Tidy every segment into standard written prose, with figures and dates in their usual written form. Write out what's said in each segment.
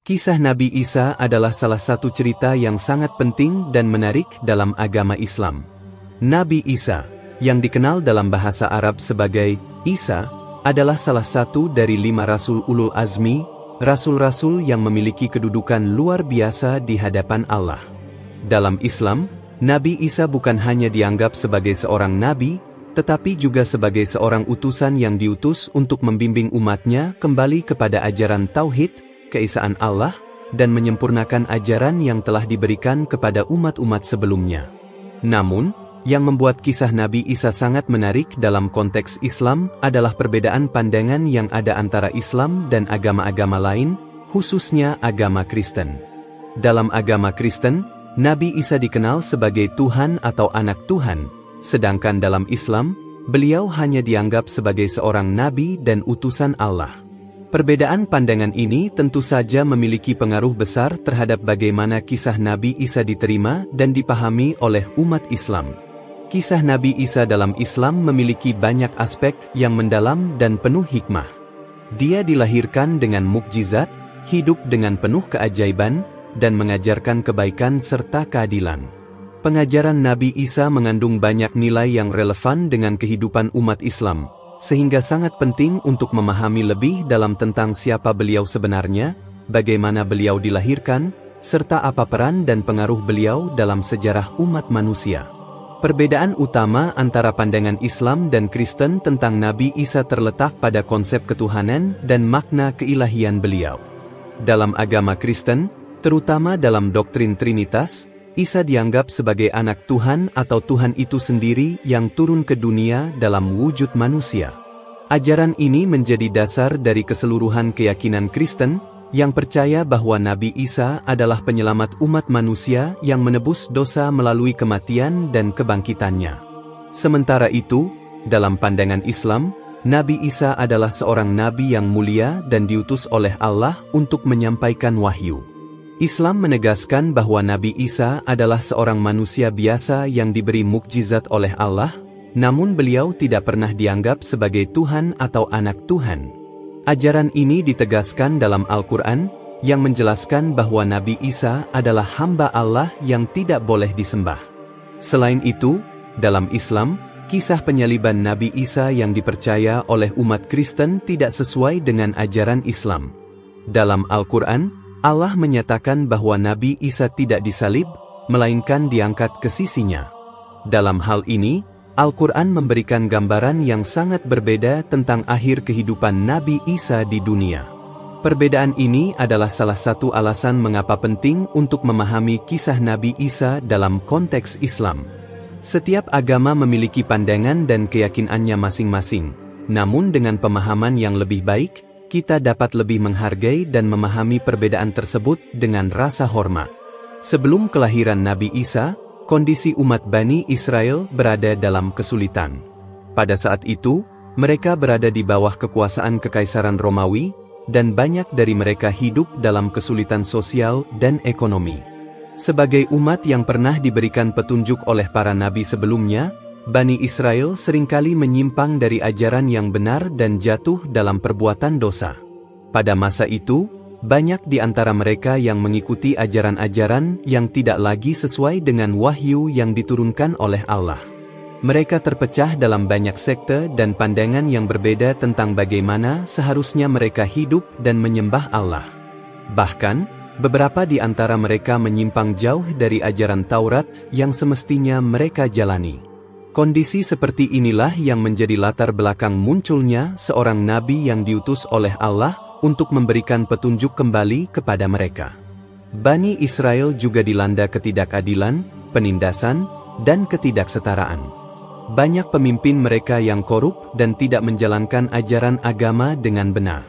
Kisah Nabi Isa adalah salah satu cerita yang sangat penting dan menarik dalam agama Islam. Nabi Isa, yang dikenal dalam bahasa Arab sebagai Isa, adalah salah satu dari 5 rasul ulul azmi, rasul-rasul yang memiliki kedudukan luar biasa di hadapan Allah. Dalam Islam, Nabi Isa bukan hanya dianggap sebagai seorang nabi, tetapi juga sebagai seorang utusan yang diutus untuk membimbing umatnya kembali kepada ajaran Tauhid, keesaan Allah, dan menyempurnakan ajaran yang telah diberikan kepada umat-umat sebelumnya. Namun, yang membuat kisah Nabi Isa sangat menarik dalam konteks Islam adalah perbedaan pandangan yang ada antara Islam dan agama-agama lain, khususnya agama Kristen. Dalam agama Kristen, Nabi Isa dikenal sebagai Tuhan atau anak Tuhan, sedangkan dalam Islam, beliau hanya dianggap sebagai seorang nabi dan utusan Allah. Perbedaan pandangan ini tentu saja memiliki pengaruh besar terhadap bagaimana kisah Nabi Isa diterima dan dipahami oleh umat Islam. Kisah Nabi Isa dalam Islam memiliki banyak aspek yang mendalam dan penuh hikmah. Dia dilahirkan dengan mukjizat, hidup dengan penuh keajaiban, dan mengajarkan kebaikan serta keadilan. Pengajaran Nabi Isa mengandung banyak nilai yang relevan dengan kehidupan umat Islam, sehingga sangat penting untuk memahami lebih dalam tentang siapa beliau sebenarnya, bagaimana beliau dilahirkan, serta apa peran dan pengaruh beliau dalam sejarah umat manusia. Perbedaan utama antara pandangan Islam dan Kristen tentang Nabi Isa terletak pada konsep ketuhanan dan makna keilahian beliau. Dalam agama Kristen, terutama dalam doktrin Trinitas, Isa dianggap sebagai anak Tuhan atau Tuhan itu sendiri yang turun ke dunia dalam wujud manusia. Ajaran ini menjadi dasar dari keseluruhan keyakinan Kristen, yang percaya bahwa Nabi Isa adalah penyelamat umat manusia yang menebus dosa melalui kematian dan kebangkitannya. Sementara itu, dalam pandangan Islam, Nabi Isa adalah seorang nabi yang mulia dan diutus oleh Allah untuk menyampaikan wahyu. Islam menegaskan bahwa Nabi Isa adalah seorang manusia biasa yang diberi mukjizat oleh Allah, namun beliau tidak pernah dianggap sebagai Tuhan atau anak Tuhan. Ajaran ini ditegaskan dalam Al-Quran, yang menjelaskan bahwa Nabi Isa adalah hamba Allah yang tidak boleh disembah. Selain itu, dalam Islam, kisah penyaliban Nabi Isa yang dipercaya oleh umat Kristen tidak sesuai dengan ajaran Islam. Dalam Al-Quran, Allah menyatakan bahwa Nabi Isa tidak disalib, melainkan diangkat ke sisinya. Dalam hal ini, Al-Quran memberikan gambaran yang sangat berbeda tentang akhir kehidupan Nabi Isa di dunia. Perbedaan ini adalah salah satu alasan mengapa penting untuk memahami kisah Nabi Isa dalam konteks Islam. Setiap agama memiliki pandangan dan keyakinannya masing-masing, namun dengan pemahaman yang lebih baik, kita dapat lebih menghargai dan memahami perbedaan tersebut dengan rasa hormat. Sebelum kelahiran Nabi Isa, kondisi umat Bani Israel berada dalam kesulitan. Pada saat itu, mereka berada di bawah kekuasaan Kekaisaran Romawi, dan banyak dari mereka hidup dalam kesulitan sosial dan ekonomi. Sebagai umat yang pernah diberikan petunjuk oleh para nabi sebelumnya, Bani Israel seringkali menyimpang dari ajaran yang benar dan jatuh dalam perbuatan dosa. Pada masa itu, banyak di antara mereka yang mengikuti ajaran-ajaran yang tidak lagi sesuai dengan wahyu yang diturunkan oleh Allah. Mereka terpecah dalam banyak sekte dan pandangan yang berbeda tentang bagaimana seharusnya mereka hidup dan menyembah Allah. Bahkan, beberapa di antara mereka menyimpang jauh dari ajaran Taurat yang semestinya mereka jalani. Kondisi seperti inilah yang menjadi latar belakang munculnya seorang nabi yang diutus oleh Allah untuk memberikan petunjuk kembali kepada mereka. Bani Israel juga dilanda ketidakadilan, penindasan, dan ketidaksetaraan. Banyak pemimpin mereka yang korup dan tidak menjalankan ajaran agama dengan benar.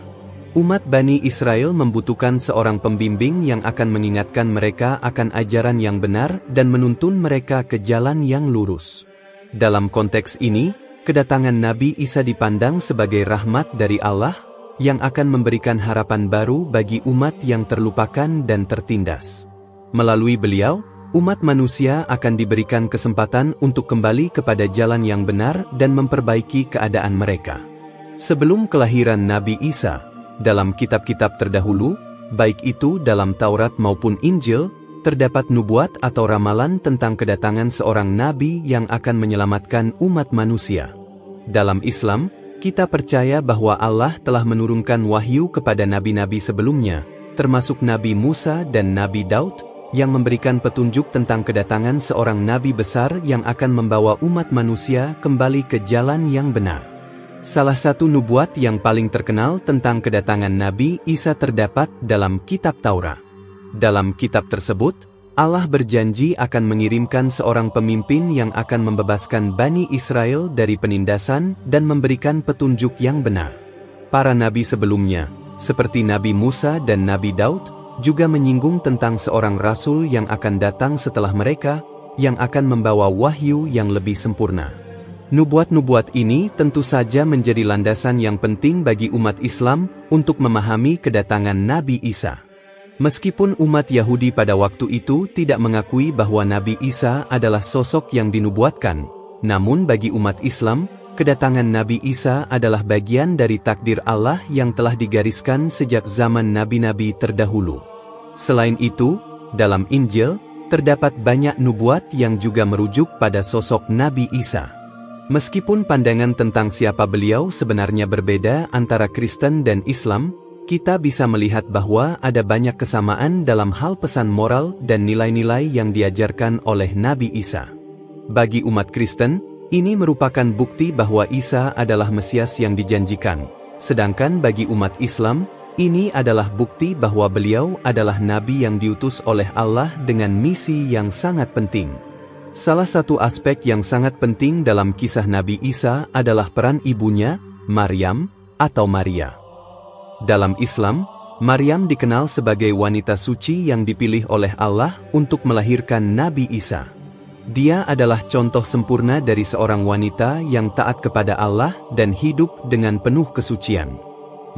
Umat Bani Israel membutuhkan seorang pembimbing yang akan mengingatkan mereka akan ajaran yang benar dan menuntun mereka ke jalan yang lurus. Dalam konteks ini, kedatangan Nabi Isa dipandang sebagai rahmat dari Allah, yang akan memberikan harapan baru bagi umat yang terlupakan dan tertindas. Melalui beliau, umat manusia akan diberikan kesempatan untuk kembali kepada jalan yang benar dan memperbaiki keadaan mereka. Sebelum kelahiran Nabi Isa, dalam kitab-kitab terdahulu, Baik itu dalam Taurat maupun Injil, terdapat nubuat atau ramalan tentang kedatangan seorang nabi yang akan menyelamatkan umat manusia. Dalam Islam, kita percaya bahwa Allah telah menurunkan wahyu kepada nabi-nabi sebelumnya, termasuk Nabi Musa dan Nabi Daud, yang memberikan petunjuk tentang kedatangan seorang nabi besar yang akan membawa umat manusia kembali ke jalan yang benar. Salah satu nubuat yang paling terkenal tentang kedatangan Nabi Isa terdapat dalam kitab Taurat. Dalam kitab tersebut, Allah berjanji akan mengirimkan seorang pemimpin yang akan membebaskan Bani Israel dari penindasan dan memberikan petunjuk yang benar. Para nabi sebelumnya, seperti Nabi Musa dan Nabi Daud, juga menyinggung tentang seorang rasul yang akan datang setelah mereka, yang akan membawa wahyu yang lebih sempurna. Nubuat-nubuat ini tentu saja menjadi landasan yang penting bagi umat Islam untuk memahami kedatangan Nabi Isa. Meskipun umat Yahudi pada waktu itu tidak mengakui bahwa Nabi Isa adalah sosok yang dinubuatkan, namun bagi umat Islam, kedatangan Nabi Isa adalah bagian dari takdir Allah yang telah digariskan sejak zaman nabi-nabi terdahulu. Selain itu, dalam Injil, terdapat banyak nubuat yang juga merujuk pada sosok Nabi Isa. Meskipun pandangan tentang siapa beliau sebenarnya berbeda antara Kristen dan Islam, kita bisa melihat bahwa ada banyak kesamaan dalam hal pesan moral dan nilai-nilai yang diajarkan oleh Nabi Isa. Bagi umat Kristen, ini merupakan bukti bahwa Isa adalah Mesias yang dijanjikan. Sedangkan bagi umat Islam, ini adalah bukti bahwa beliau adalah Nabi yang diutus oleh Allah dengan misi yang sangat penting. Salah satu aspek yang sangat penting dalam kisah Nabi Isa adalah peran ibunya, Maryam, atau Maria. Dalam Islam, Maryam dikenal sebagai wanita suci yang dipilih oleh Allah untuk melahirkan Nabi Isa. Dia adalah contoh sempurna dari seorang wanita yang taat kepada Allah dan hidup dengan penuh kesucian.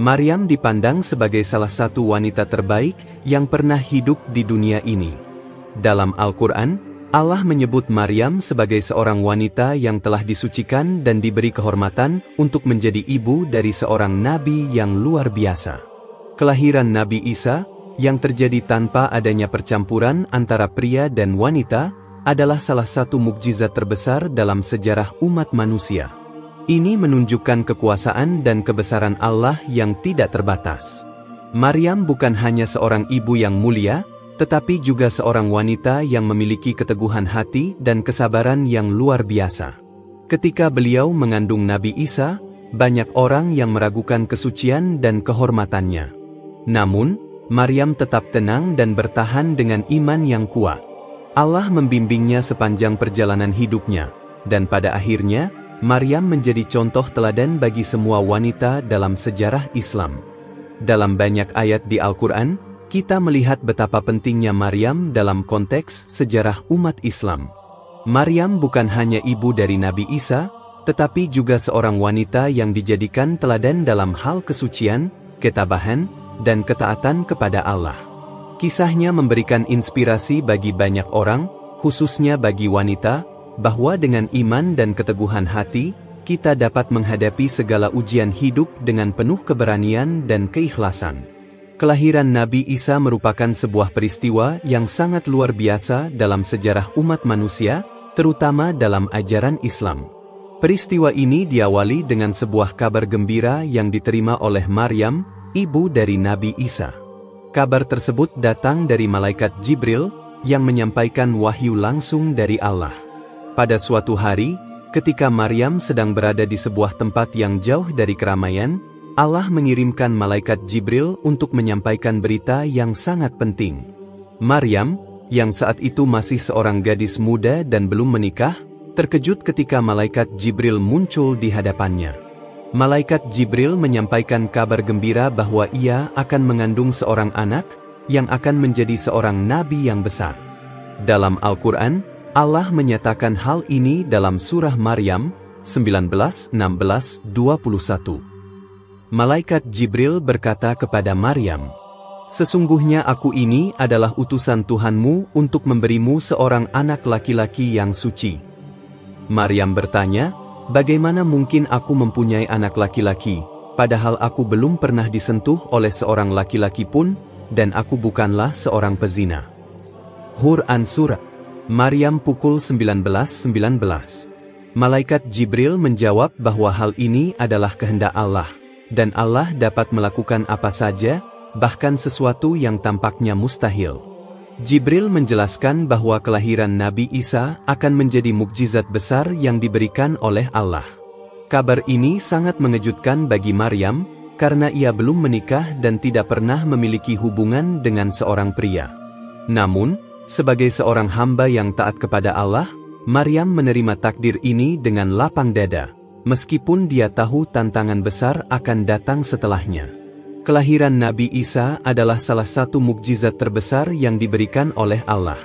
Maryam dipandang sebagai salah satu wanita terbaik yang pernah hidup di dunia ini. Dalam Al-Quran, Allah menyebut Maryam sebagai seorang wanita yang telah disucikan dan diberi kehormatan untuk menjadi ibu dari seorang nabi yang luar biasa. Kelahiran Nabi Isa, yang terjadi tanpa adanya percampuran antara pria dan wanita, adalah salah satu mukjizat terbesar dalam sejarah umat manusia. Ini menunjukkan kekuasaan dan kebesaran Allah yang tidak terbatas. Maryam bukan hanya seorang ibu yang mulia, tetapi juga seorang wanita yang memiliki keteguhan hati dan kesabaran yang luar biasa. Ketika beliau mengandung Nabi Isa, banyak orang yang meragukan kesucian dan kehormatannya. Namun, Maryam tetap tenang dan bertahan dengan iman yang kuat. Allah membimbingnya sepanjang perjalanan hidupnya, dan pada akhirnya, Maryam menjadi contoh teladan bagi semua wanita dalam sejarah Islam. Dalam banyak ayat di Al-Quran, kita melihat betapa pentingnya Maryam dalam konteks sejarah umat Islam. Maryam bukan hanya ibu dari Nabi Isa, tetapi juga seorang wanita yang dijadikan teladan dalam hal kesucian, ketabahan, dan ketaatan kepada Allah. Kisahnya memberikan inspirasi bagi banyak orang, khususnya bagi wanita, bahwa dengan iman dan keteguhan hati, kita dapat menghadapi segala ujian hidup dengan penuh keberanian dan keikhlasan. Kelahiran Nabi Isa merupakan sebuah peristiwa yang sangat luar biasa dalam sejarah umat manusia, terutama dalam ajaran Islam. Peristiwa ini diawali dengan sebuah kabar gembira yang diterima oleh Maryam, ibu dari Nabi Isa. Kabar tersebut datang dari malaikat Jibril, yang menyampaikan wahyu langsung dari Allah. Pada suatu hari, ketika Maryam sedang berada di sebuah tempat yang jauh dari keramaian, Allah mengirimkan malaikat Jibril untuk menyampaikan berita yang sangat penting. Maryam, yang saat itu masih seorang gadis muda dan belum menikah, terkejut ketika malaikat Jibril muncul di hadapannya. Malaikat Jibril menyampaikan kabar gembira bahwa ia akan mengandung seorang anak, yang akan menjadi seorang nabi yang besar. Dalam Al-Quran, Allah menyatakan hal ini dalam surah Maryam, 19:16-21. Malaikat Jibril berkata kepada Maryam, "Sesungguhnya aku ini adalah utusan Tuhanmu untuk memberimu seorang anak laki-laki yang suci." Maryam bertanya, "Bagaimana mungkin aku mempunyai anak laki-laki, padahal aku belum pernah disentuh oleh seorang laki-laki pun?" dan aku bukanlah seorang pezina. Hur An-Surah. Maryam pukul 19:19. Malaikat Jibril menjawab bahwa hal ini adalah kehendak Allah, dan Allah dapat melakukan apa saja, bahkan sesuatu yang tampaknya mustahil. Jibril menjelaskan bahwa kelahiran Nabi Isa akan menjadi mukjizat besar yang diberikan oleh Allah. Kabar ini sangat mengejutkan bagi Maryam, karena ia belum menikah dan tidak pernah memiliki hubungan dengan seorang pria. Namun, sebagai seorang hamba yang taat kepada Allah, Maryam menerima takdir ini dengan lapang dada, meskipun dia tahu tantangan besar akan datang setelahnya. Kelahiran Nabi Isa adalah salah satu mukjizat terbesar yang diberikan oleh Allah.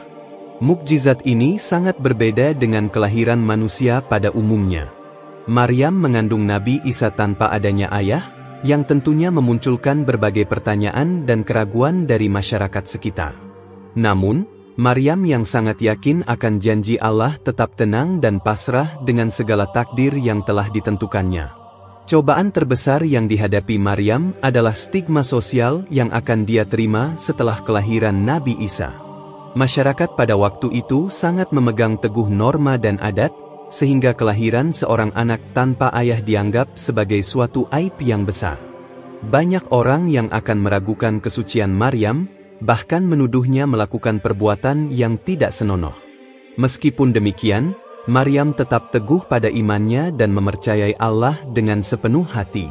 Mukjizat ini sangat berbeda dengan kelahiran manusia pada umumnya. Maryam mengandung Nabi Isa tanpa adanya ayah, yang tentunya memunculkan berbagai pertanyaan dan keraguan dari masyarakat sekitar. Namun, Maryam yang sangat yakin akan janji Allah tetap tenang dan pasrah dengan segala takdir yang telah ditentukannya. Cobaan terbesar yang dihadapi Maryam adalah stigma sosial yang akan dia terima setelah kelahiran Nabi Isa. Masyarakat pada waktu itu sangat memegang teguh norma dan adat, sehingga kelahiran seorang anak tanpa ayah dianggap sebagai suatu aib yang besar. Banyak orang yang akan meragukan kesucian Maryam, bahkan menuduhnya melakukan perbuatan yang tidak senonoh. Meskipun demikian, Maryam tetap teguh pada imannya dan mempercayai Allah dengan sepenuh hati.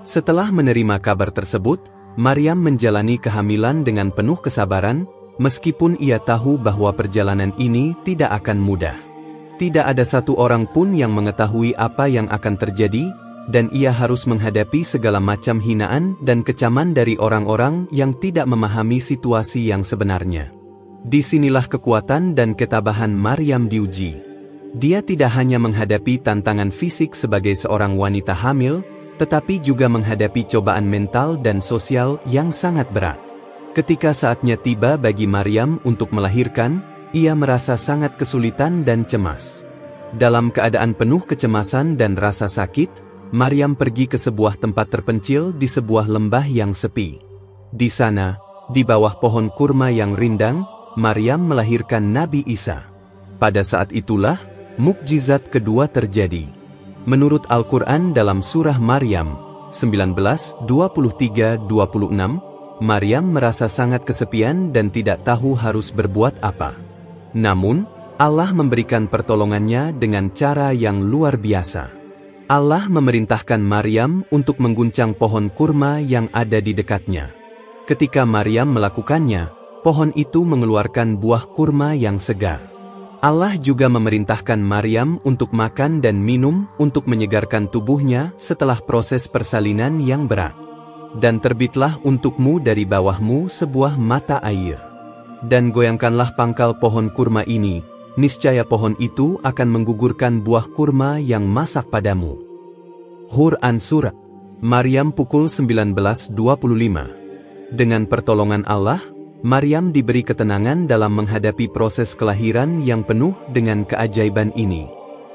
Setelah menerima kabar tersebut, Maryam menjalani kehamilan dengan penuh kesabaran, meskipun ia tahu bahwa perjalanan ini tidak akan mudah. Tidak ada satu orang pun yang mengetahui apa yang akan terjadi, dan ia harus menghadapi segala macam hinaan dan kecaman dari orang-orang yang tidak memahami situasi yang sebenarnya. Disinilah kekuatan dan ketabahan Maryam diuji. Dia tidak hanya menghadapi tantangan fisik sebagai seorang wanita hamil, tetapi juga menghadapi cobaan mental dan sosial yang sangat berat. Ketika saatnya tiba bagi Maryam untuk melahirkan, ia merasa sangat kesulitan dan cemas. Dalam keadaan penuh kecemasan dan rasa sakit, Maryam pergi ke sebuah tempat terpencil di sebuah lembah yang sepi. Di sana, di bawah pohon kurma yang rindang, Maryam melahirkan Nabi Isa. Pada saat itulah, mukjizat kedua terjadi. Menurut Al-Quran dalam surah Maryam 19:23-26, Maryam merasa sangat kesepian dan tidak tahu harus berbuat apa. Namun, Allah memberikan pertolongannya dengan cara yang luar biasa. Allah memerintahkan Maryam untuk mengguncang pohon kurma yang ada di dekatnya. Ketika Maryam melakukannya, pohon itu mengeluarkan buah kurma yang segar. Allah juga memerintahkan Maryam untuk makan dan minum untuk menyegarkan tubuhnya setelah proses persalinan yang berat. Dan terbitlah untukmu dari bawahmu sebuah mata air. Dan goyangkanlah pangkal pohon kurma ini, niscaya pohon itu akan menggugurkan buah kurma yang masak padamu. Hur An-Surah. Maryam pukul 19:25. Dengan pertolongan Allah, Maryam diberi ketenangan dalam menghadapi proses kelahiran yang penuh dengan keajaiban ini.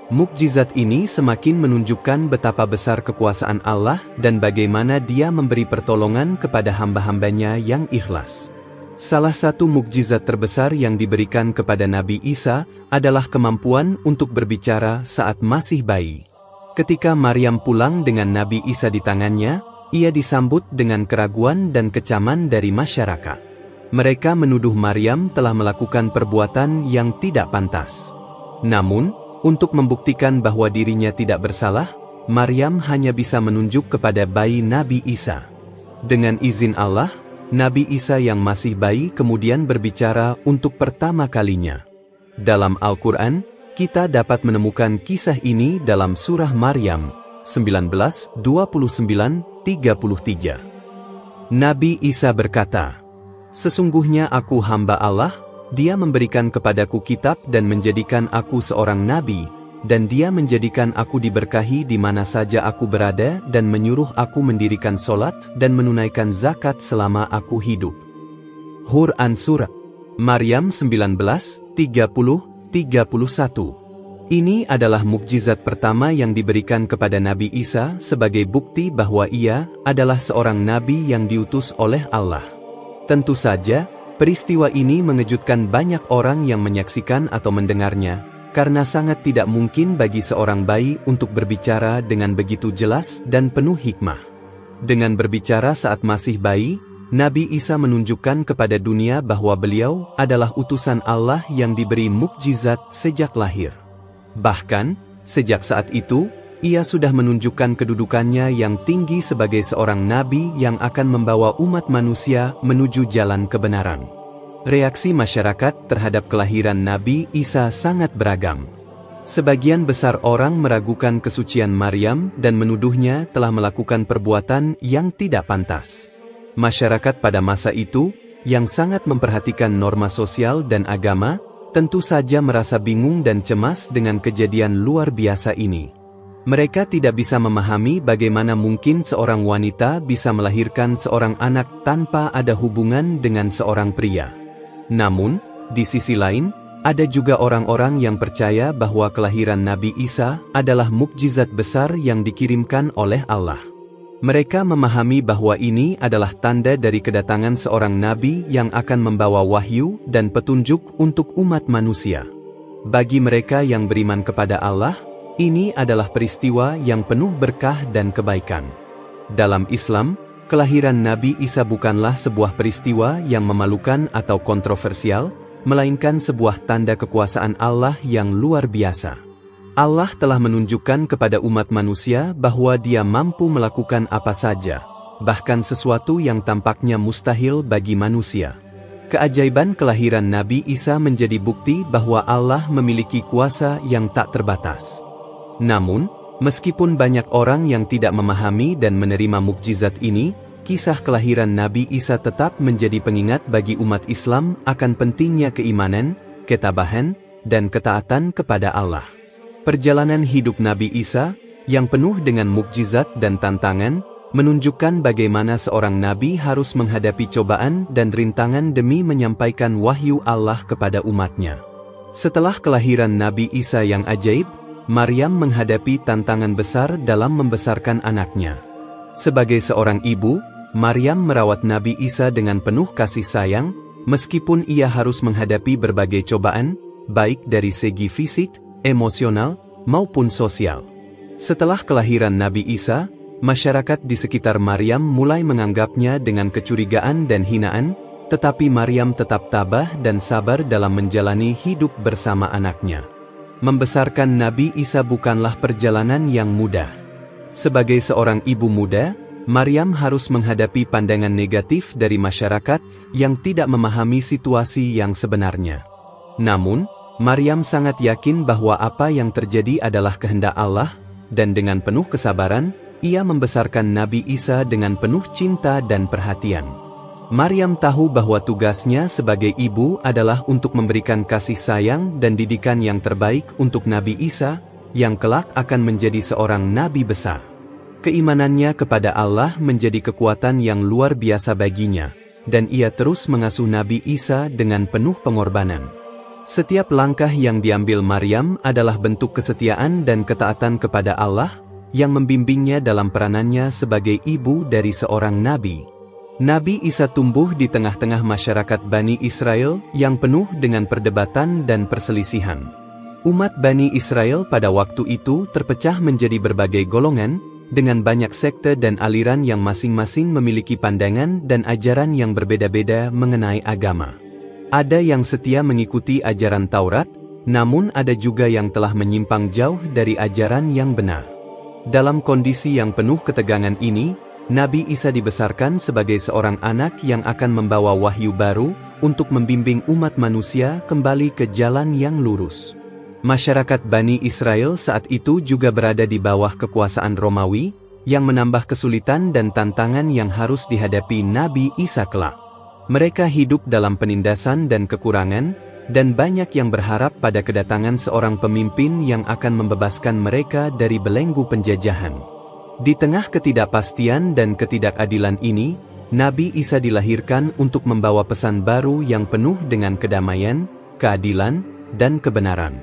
Mukjizat ini semakin menunjukkan betapa besar kekuasaan Allah dan bagaimana Dia memberi pertolongan kepada hamba-hambanya yang ikhlas. Salah satu mukjizat terbesar yang diberikan kepada Nabi Isa adalah kemampuan untuk berbicara saat masih bayi. Ketika Maryam pulang dengan Nabi Isa di tangannya, ia disambut dengan keraguan dan kecaman dari masyarakat. Mereka menuduh Maryam telah melakukan perbuatan yang tidak pantas. Namun, untuk membuktikan bahwa dirinya tidak bersalah, Maryam hanya bisa menunjuk kepada bayi Nabi Isa. Dengan izin Allah, Nabi Isa yang masih bayi kemudian berbicara untuk pertama kalinya. Dalam Al-Quran, kita dapat menemukan kisah ini dalam surah Maryam 19:29-33. Nabi Isa berkata, "Sesungguhnya aku hamba Allah, Dia memberikan kepadaku kitab dan menjadikan aku seorang nabi, dan Dia menjadikan aku diberkahi di mana saja aku berada dan menyuruh aku mendirikan solat dan menunaikan zakat selama aku hidup." Hur An-Surah. Maryam 19:30-31. Ini adalah mukjizat pertama yang diberikan kepada Nabi Isa sebagai bukti bahwa ia adalah seorang nabi yang diutus oleh Allah. Tentu saja, peristiwa ini mengejutkan banyak orang yang menyaksikan atau mendengarnya, karena sangat tidak mungkin bagi seorang bayi untuk berbicara dengan begitu jelas dan penuh hikmah. Dengan berbicara saat masih bayi, Nabi Isa menunjukkan kepada dunia bahwa beliau adalah utusan Allah yang diberi mukjizat sejak lahir. Bahkan, sejak saat itu, ia sudah menunjukkan kedudukannya yang tinggi sebagai seorang nabi yang akan membawa umat manusia menuju jalan kebenaran. Reaksi masyarakat terhadap kelahiran Nabi Isa sangat beragam. Sebagian besar orang meragukan kesucian Maryam dan menuduhnya telah melakukan perbuatan yang tidak pantas. Masyarakat pada masa itu, yang sangat memperhatikan norma sosial dan agama, tentu saja merasa bingung dan cemas dengan kejadian luar biasa ini. Mereka tidak bisa memahami bagaimana mungkin seorang wanita bisa melahirkan seorang anak tanpa ada hubungan dengan seorang pria. Namun, di sisi lain, ada juga orang-orang yang percaya bahwa kelahiran Nabi Isa adalah mukjizat besar yang dikirimkan oleh Allah. Mereka memahami bahwa ini adalah tanda dari kedatangan seorang nabi yang akan membawa wahyu dan petunjuk untuk umat manusia. Bagi mereka yang beriman kepada Allah, ini adalah peristiwa yang penuh berkah dan kebaikan. Dalam Islam, kelahiran Nabi Isa bukanlah sebuah peristiwa yang memalukan atau kontroversial, melainkan sebuah tanda kekuasaan Allah yang luar biasa. Allah telah menunjukkan kepada umat manusia bahwa Dia mampu melakukan apa saja, bahkan sesuatu yang tampaknya mustahil bagi manusia. Keajaiban kelahiran Nabi Isa menjadi bukti bahwa Allah memiliki kuasa yang tak terbatas. Namun, meskipun banyak orang yang tidak memahami dan menerima mukjizat ini, kisah kelahiran Nabi Isa tetap menjadi pengingat bagi umat Islam akan pentingnya keimanan, ketabahan, dan ketaatan kepada Allah. Perjalanan hidup Nabi Isa, yang penuh dengan mukjizat dan tantangan, menunjukkan bagaimana seorang nabi harus menghadapi cobaan dan rintangan demi menyampaikan wahyu Allah kepada umatnya. Setelah kelahiran Nabi Isa yang ajaib, Maryam menghadapi tantangan besar dalam membesarkan anaknya. Sebagai seorang ibu, Maryam merawat Nabi Isa dengan penuh kasih sayang, meskipun ia harus menghadapi berbagai cobaan, baik dari segi fisik, emosional, maupun sosial. Setelah kelahiran Nabi Isa, masyarakat di sekitar Maryam mulai menganggapnya dengan kecurigaan dan hinaan, tetapi Maryam tetap tabah dan sabar dalam menjalani hidup bersama anaknya. Membesarkan Nabi Isa bukanlah perjalanan yang mudah. Sebagai seorang ibu muda, Maryam harus menghadapi pandangan negatif dari masyarakat yang tidak memahami situasi yang sebenarnya. Namun, Maryam sangat yakin bahwa apa yang terjadi adalah kehendak Allah, dan dengan penuh kesabaran, ia membesarkan Nabi Isa dengan penuh cinta dan perhatian. Maryam tahu bahwa tugasnya sebagai ibu adalah untuk memberikan kasih sayang dan didikan yang terbaik untuk Nabi Isa, yang kelak akan menjadi seorang nabi besar. Keimanannya kepada Allah menjadi kekuatan yang luar biasa baginya, dan ia terus mengasuh Nabi Isa dengan penuh pengorbanan. Setiap langkah yang diambil Maryam adalah bentuk kesetiaan dan ketaatan kepada Allah, yang membimbingnya dalam peranannya sebagai ibu dari seorang nabi. Nabi Isa tumbuh di tengah-tengah masyarakat Bani Israel yang penuh dengan perdebatan dan perselisihan. Umat Bani Israel pada waktu itu terpecah menjadi berbagai golongan, dengan banyak sekte dan aliran yang masing-masing memiliki pandangan dan ajaran yang berbeda-beda mengenai agama. Ada yang setia mengikuti ajaran Taurat, namun ada juga yang telah menyimpang jauh dari ajaran yang benar. Dalam kondisi yang penuh ketegangan ini, Nabi Isa dibesarkan sebagai seorang anak yang akan membawa wahyu baru untuk membimbing umat manusia kembali ke jalan yang lurus. Masyarakat Bani Israel saat itu juga berada di bawah kekuasaan Romawi, yang menambah kesulitan dan tantangan yang harus dihadapi Nabi Isa kelak. Mereka hidup dalam penindasan dan kekurangan, dan banyak yang berharap pada kedatangan seorang pemimpin yang akan membebaskan mereka dari belenggu penjajahan. Di tengah ketidakpastian dan ketidakadilan ini, Nabi Isa dilahirkan untuk membawa pesan baru yang penuh dengan kedamaian, keadilan, dan kebenaran.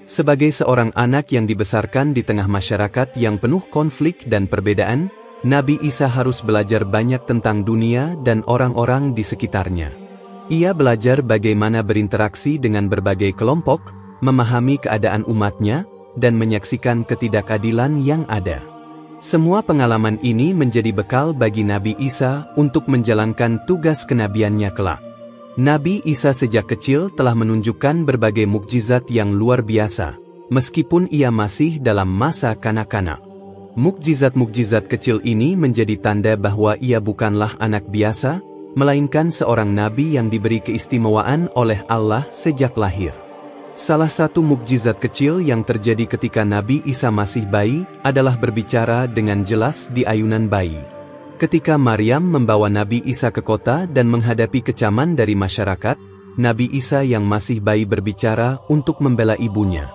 Sebagai seorang anak yang dibesarkan di tengah masyarakat yang penuh konflik dan perbedaan, Nabi Isa harus belajar banyak tentang dunia dan orang-orang di sekitarnya. Ia belajar bagaimana berinteraksi dengan berbagai kelompok, memahami keadaan umatnya, dan menyaksikan ketidakadilan yang ada. Semua pengalaman ini menjadi bekal bagi Nabi Isa untuk menjalankan tugas kenabiannya kelak. Nabi Isa sejak kecil telah menunjukkan berbagai mukjizat yang luar biasa, meskipun ia masih dalam masa kanak-kanak. Mukjizat-mukjizat kecil ini menjadi tanda bahwa ia bukanlah anak biasa, melainkan seorang nabi yang diberi keistimewaan oleh Allah sejak lahir. Salah satu mukjizat kecil yang terjadi ketika Nabi Isa masih bayi adalah berbicara dengan jelas di ayunan bayi. Ketika Maryam membawa Nabi Isa ke kota dan menghadapi kecaman dari masyarakat, Nabi Isa yang masih bayi berbicara untuk membela ibunya.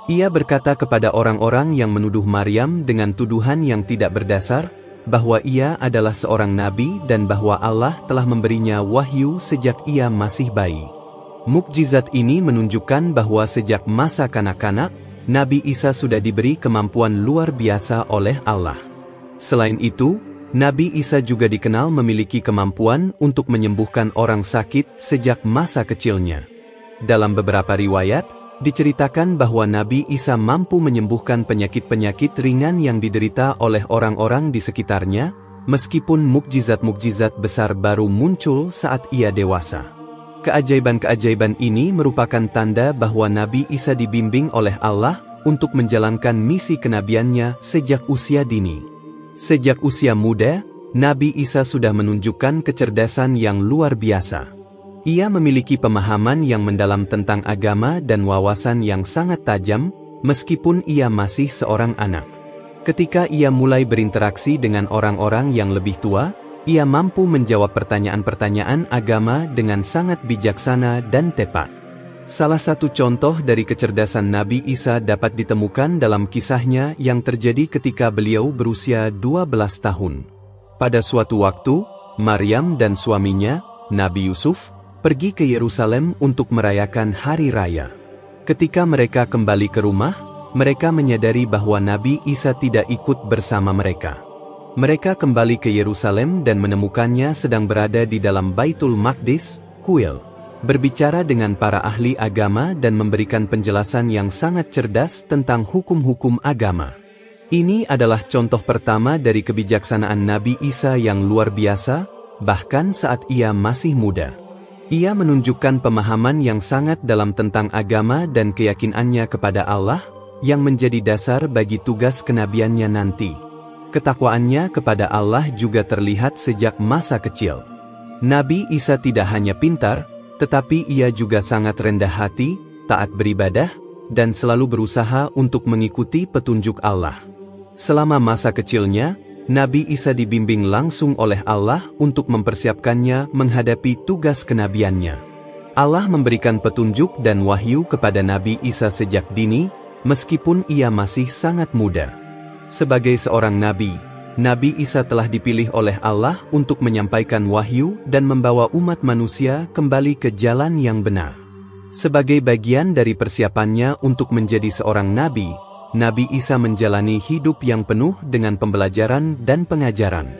Ia berkata kepada orang-orang yang menuduh Maryam dengan tuduhan yang tidak berdasar, bahwa ia adalah seorang nabi dan bahwa Allah telah memberinya wahyu sejak ia masih bayi. Mukjizat ini menunjukkan bahwa sejak masa kanak-kanak, Nabi Isa sudah diberi kemampuan luar biasa oleh Allah. Selain itu, Nabi Isa juga dikenal memiliki kemampuan untuk menyembuhkan orang sakit sejak masa kecilnya. Dalam beberapa riwayat, diceritakan bahwa Nabi Isa mampu menyembuhkan penyakit-penyakit ringan yang diderita oleh orang-orang di sekitarnya, meskipun mukjizat-mukjizat besar baru muncul saat ia dewasa. Keajaiban-keajaiban ini merupakan tanda bahwa Nabi Isa dibimbing oleh Allah untuk menjalankan misi kenabiannya sejak usia dini. Sejak usia muda, Nabi Isa sudah menunjukkan kecerdasan yang luar biasa. Ia memiliki pemahaman yang mendalam tentang agama dan wawasan yang sangat tajam, meskipun ia masih seorang anak. Ketika ia mulai berinteraksi dengan orang-orang yang lebih tua, ia mampu menjawab pertanyaan-pertanyaan agama dengan sangat bijaksana dan tepat. Salah satu contoh dari kecerdasan Nabi Isa dapat ditemukan dalam kisahnya yang terjadi ketika beliau berusia 12 tahun. Pada suatu waktu, Maryam dan suaminya, Nabi Yusuf, pergi ke Yerusalem untuk merayakan hari raya. Ketika mereka kembali ke rumah, mereka menyadari bahwa Nabi Isa tidak ikut bersama mereka. Mereka kembali ke Yerusalem dan menemukannya sedang berada di dalam Baitul Maqdis, kuil, berbicara dengan para ahli agama dan memberikan penjelasan yang sangat cerdas tentang hukum-hukum agama. Ini adalah contoh pertama dari kebijaksanaan Nabi Isa yang luar biasa, bahkan saat ia masih muda. Ia menunjukkan pemahaman yang sangat dalam tentang agama dan keyakinannya kepada Allah, yang menjadi dasar bagi tugas kenabiannya nanti. Ketakwaannya kepada Allah juga terlihat sejak masa kecil. Nabi Isa tidak hanya pintar, tetapi ia juga sangat rendah hati, taat beribadah, dan selalu berusaha untuk mengikuti petunjuk Allah. Selama masa kecilnya, Nabi Isa dibimbing langsung oleh Allah untuk mempersiapkannya menghadapi tugas kenabiannya. Allah memberikan petunjuk dan wahyu kepada Nabi Isa sejak dini, meskipun ia masih sangat muda. Sebagai seorang nabi, Nabi Isa telah dipilih oleh Allah untuk menyampaikan wahyu dan membawa umat manusia kembali ke jalan yang benar. Sebagai bagian dari persiapannya untuk menjadi seorang nabi, Nabi Isa menjalani hidup yang penuh dengan pembelajaran dan pengajaran.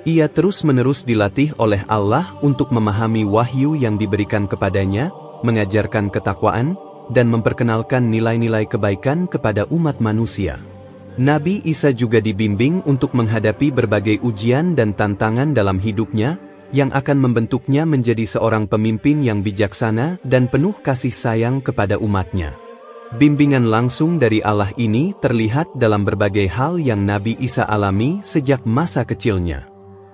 Ia terus-menerus dilatih oleh Allah untuk memahami wahyu yang diberikan kepadanya, mengajarkan ketakwaan, dan memperkenalkan nilai-nilai kebaikan kepada umat manusia. Nabi Isa juga dibimbing untuk menghadapi berbagai ujian dan tantangan dalam hidupnya, yang akan membentuknya menjadi seorang pemimpin yang bijaksana dan penuh kasih sayang kepada umatnya. Bimbingan langsung dari Allah ini terlihat dalam berbagai hal yang Nabi Isa alami sejak masa kecilnya.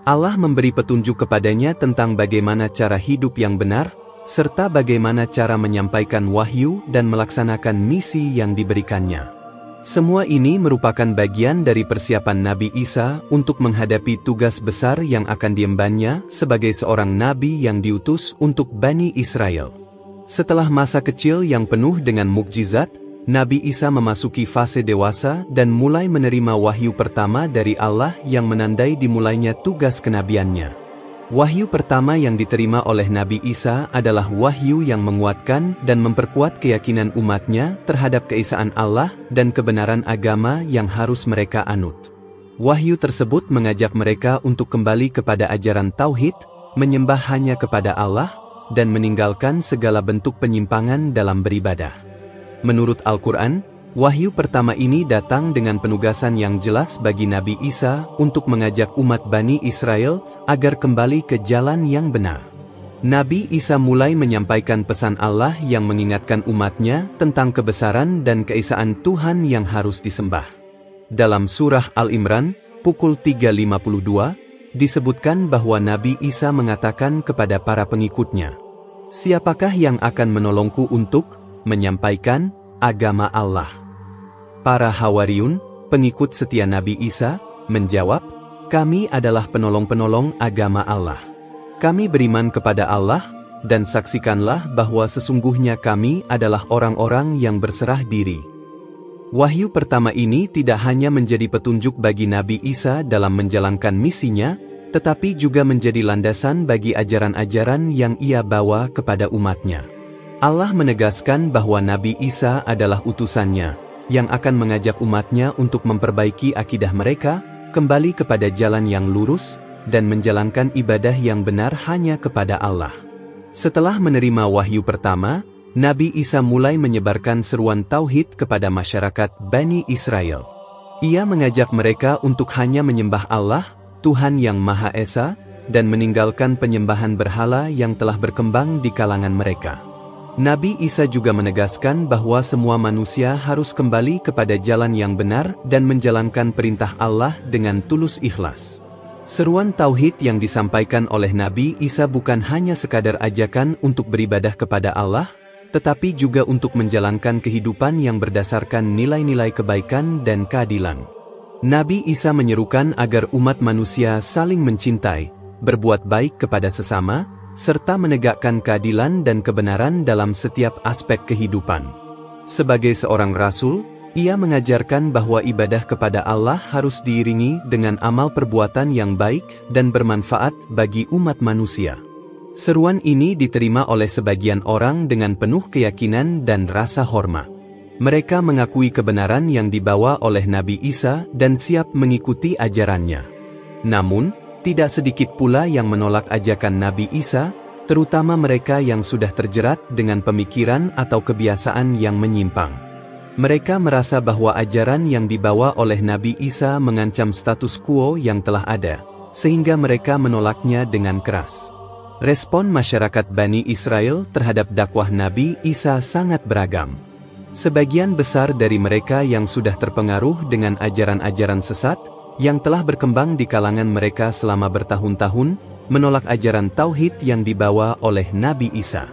Allah memberi petunjuk kepadanya tentang bagaimana cara hidup yang benar, serta bagaimana cara menyampaikan wahyu dan melaksanakan misi yang diberikannya. Semua ini merupakan bagian dari persiapan Nabi Isa untuk menghadapi tugas besar yang akan diembannya sebagai seorang nabi yang diutus untuk Bani Israel. Setelah masa kecil yang penuh dengan mukjizat, Nabi Isa memasuki fase dewasa dan mulai menerima wahyu pertama dari Allah yang menandai dimulainya tugas kenabiannya. Wahyu pertama yang diterima oleh Nabi Isa adalah wahyu yang menguatkan dan memperkuat keyakinan umatnya terhadap keesaan Allah dan kebenaran agama yang harus mereka anut. Wahyu tersebut mengajak mereka untuk kembali kepada ajaran tauhid, menyembah hanya kepada Allah, dan meninggalkan segala bentuk penyimpangan dalam beribadah. Menurut Al-Quran, wahyu pertama ini datang dengan penugasan yang jelas bagi Nabi Isa untuk mengajak umat Bani Israel agar kembali ke jalan yang benar. Nabi Isa mulai menyampaikan pesan Allah yang mengingatkan umatnya tentang kebesaran dan keesaan Tuhan yang harus disembah. Dalam surah Al-Imran, pukul 3.52, disebutkan bahwa Nabi Isa mengatakan kepada para pengikutnya, "Siapakah yang akan menolongku untuk menyampaikan agama Allah?" Para Hawariyun, pengikut setia Nabi Isa, menjawab, "Kami adalah penolong-penolong agama Allah. Kami beriman kepada Allah, dan saksikanlah bahwa sesungguhnya kami adalah orang-orang yang berserah diri." Wahyu pertama ini tidak hanya menjadi petunjuk bagi Nabi Isa dalam menjalankan misinya, tetapi juga menjadi landasan bagi ajaran-ajaran yang ia bawa kepada umatnya. Allah menegaskan bahwa Nabi Isa adalah utusannya, yang akan mengajak umatnya untuk memperbaiki akidah mereka, kembali kepada jalan yang lurus, dan menjalankan ibadah yang benar hanya kepada Allah. Setelah menerima wahyu pertama, Nabi Isa mulai menyebarkan seruan tauhid kepada masyarakat Bani Israel. Ia mengajak mereka untuk hanya menyembah Allah, Tuhan yang Maha Esa, dan meninggalkan penyembahan berhala yang telah berkembang di kalangan mereka. Nabi Isa juga menegaskan bahwa semua manusia harus kembali kepada jalan yang benar dan menjalankan perintah Allah dengan tulus ikhlas. Seruan tauhid yang disampaikan oleh Nabi Isa bukan hanya sekadar ajakan untuk beribadah kepada Allah, tetapi juga untuk menjalankan kehidupan yang berdasarkan nilai-nilai kebaikan dan keadilan. Nabi Isa menyerukan agar umat manusia saling mencintai, berbuat baik kepada sesama, serta menegakkan keadilan dan kebenaran dalam setiap aspek kehidupan. Sebagai seorang rasul, ia mengajarkan bahwa ibadah kepada Allah harus diiringi dengan amal perbuatan yang baik dan bermanfaat bagi umat manusia. Seruan ini diterima oleh sebagian orang dengan penuh keyakinan dan rasa hormat. Mereka mengakui kebenaran yang dibawa oleh Nabi Isa dan siap mengikuti ajarannya. Namun, tidak sedikit pula yang menolak ajakan Nabi Isa, terutama mereka yang sudah terjerat dengan pemikiran atau kebiasaan yang menyimpang. Mereka merasa bahwa ajaran yang dibawa oleh Nabi Isa mengancam status quo yang telah ada, sehingga mereka menolaknya dengan keras. Respon masyarakat Bani Israel terhadap dakwah Nabi Isa sangat beragam. Sebagian besar dari mereka yang sudah terpengaruh dengan ajaran-ajaran sesat, yang telah berkembang di kalangan mereka selama bertahun-tahun, menolak ajaran tauhid yang dibawa oleh Nabi Isa.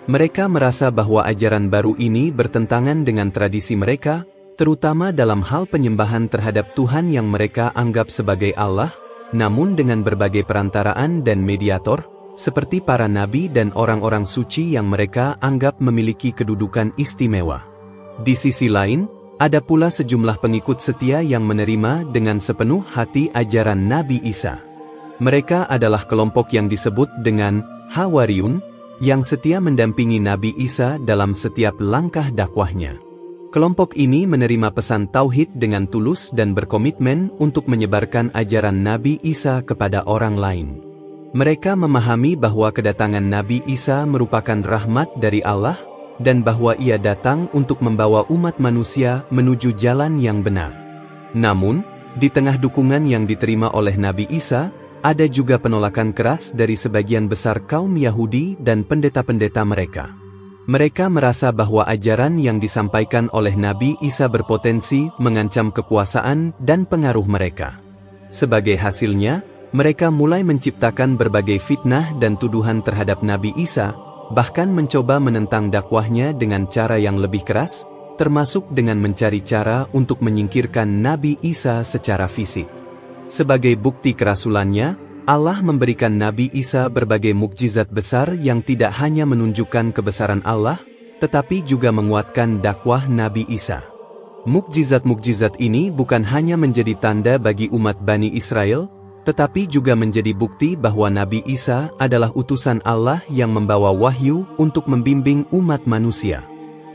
Mereka merasa bahwa ajaran baru ini bertentangan dengan tradisi mereka, terutama dalam hal penyembahan terhadap Tuhan yang mereka anggap sebagai Allah, namun dengan berbagai perantaraan dan mediator, seperti para nabi dan orang-orang suci yang mereka anggap memiliki kedudukan istimewa. Di sisi lain, ada pula sejumlah pengikut setia yang menerima dengan sepenuh hati ajaran Nabi Isa. Mereka adalah kelompok yang disebut dengan Hawariyun, yang setia mendampingi Nabi Isa dalam setiap langkah dakwahnya. Kelompok ini menerima pesan tauhid dengan tulus dan berkomitmen untuk menyebarkan ajaran Nabi Isa kepada orang lain. Mereka memahami bahwa kedatangan Nabi Isa merupakan rahmat dari Allah, dan bahwa ia datang untuk membawa umat manusia menuju jalan yang benar. Namun, di tengah dukungan yang diterima oleh Nabi Isa, ada juga penolakan keras dari sebagian besar kaum Yahudi dan pendeta-pendeta mereka. Mereka merasa bahwa ajaran yang disampaikan oleh Nabi Isa berpotensi mengancam kekuasaan dan pengaruh mereka. Sebagai hasilnya, mereka mulai menciptakan berbagai fitnah dan tuduhan terhadap Nabi Isa, bahkan mencoba menentang dakwahnya dengan cara yang lebih keras, termasuk dengan mencari cara untuk menyingkirkan Nabi Isa secara fisik. Sebagai bukti kerasulannya, Allah memberikan Nabi Isa berbagai mukjizat besar yang tidak hanya menunjukkan kebesaran Allah, tetapi juga menguatkan dakwah Nabi Isa. Mukjizat-mukjizat ini bukan hanya menjadi tanda bagi umat Bani Israel, tetapi juga menjadi bukti bahwa Nabi Isa adalah utusan Allah yang membawa wahyu untuk membimbing umat manusia.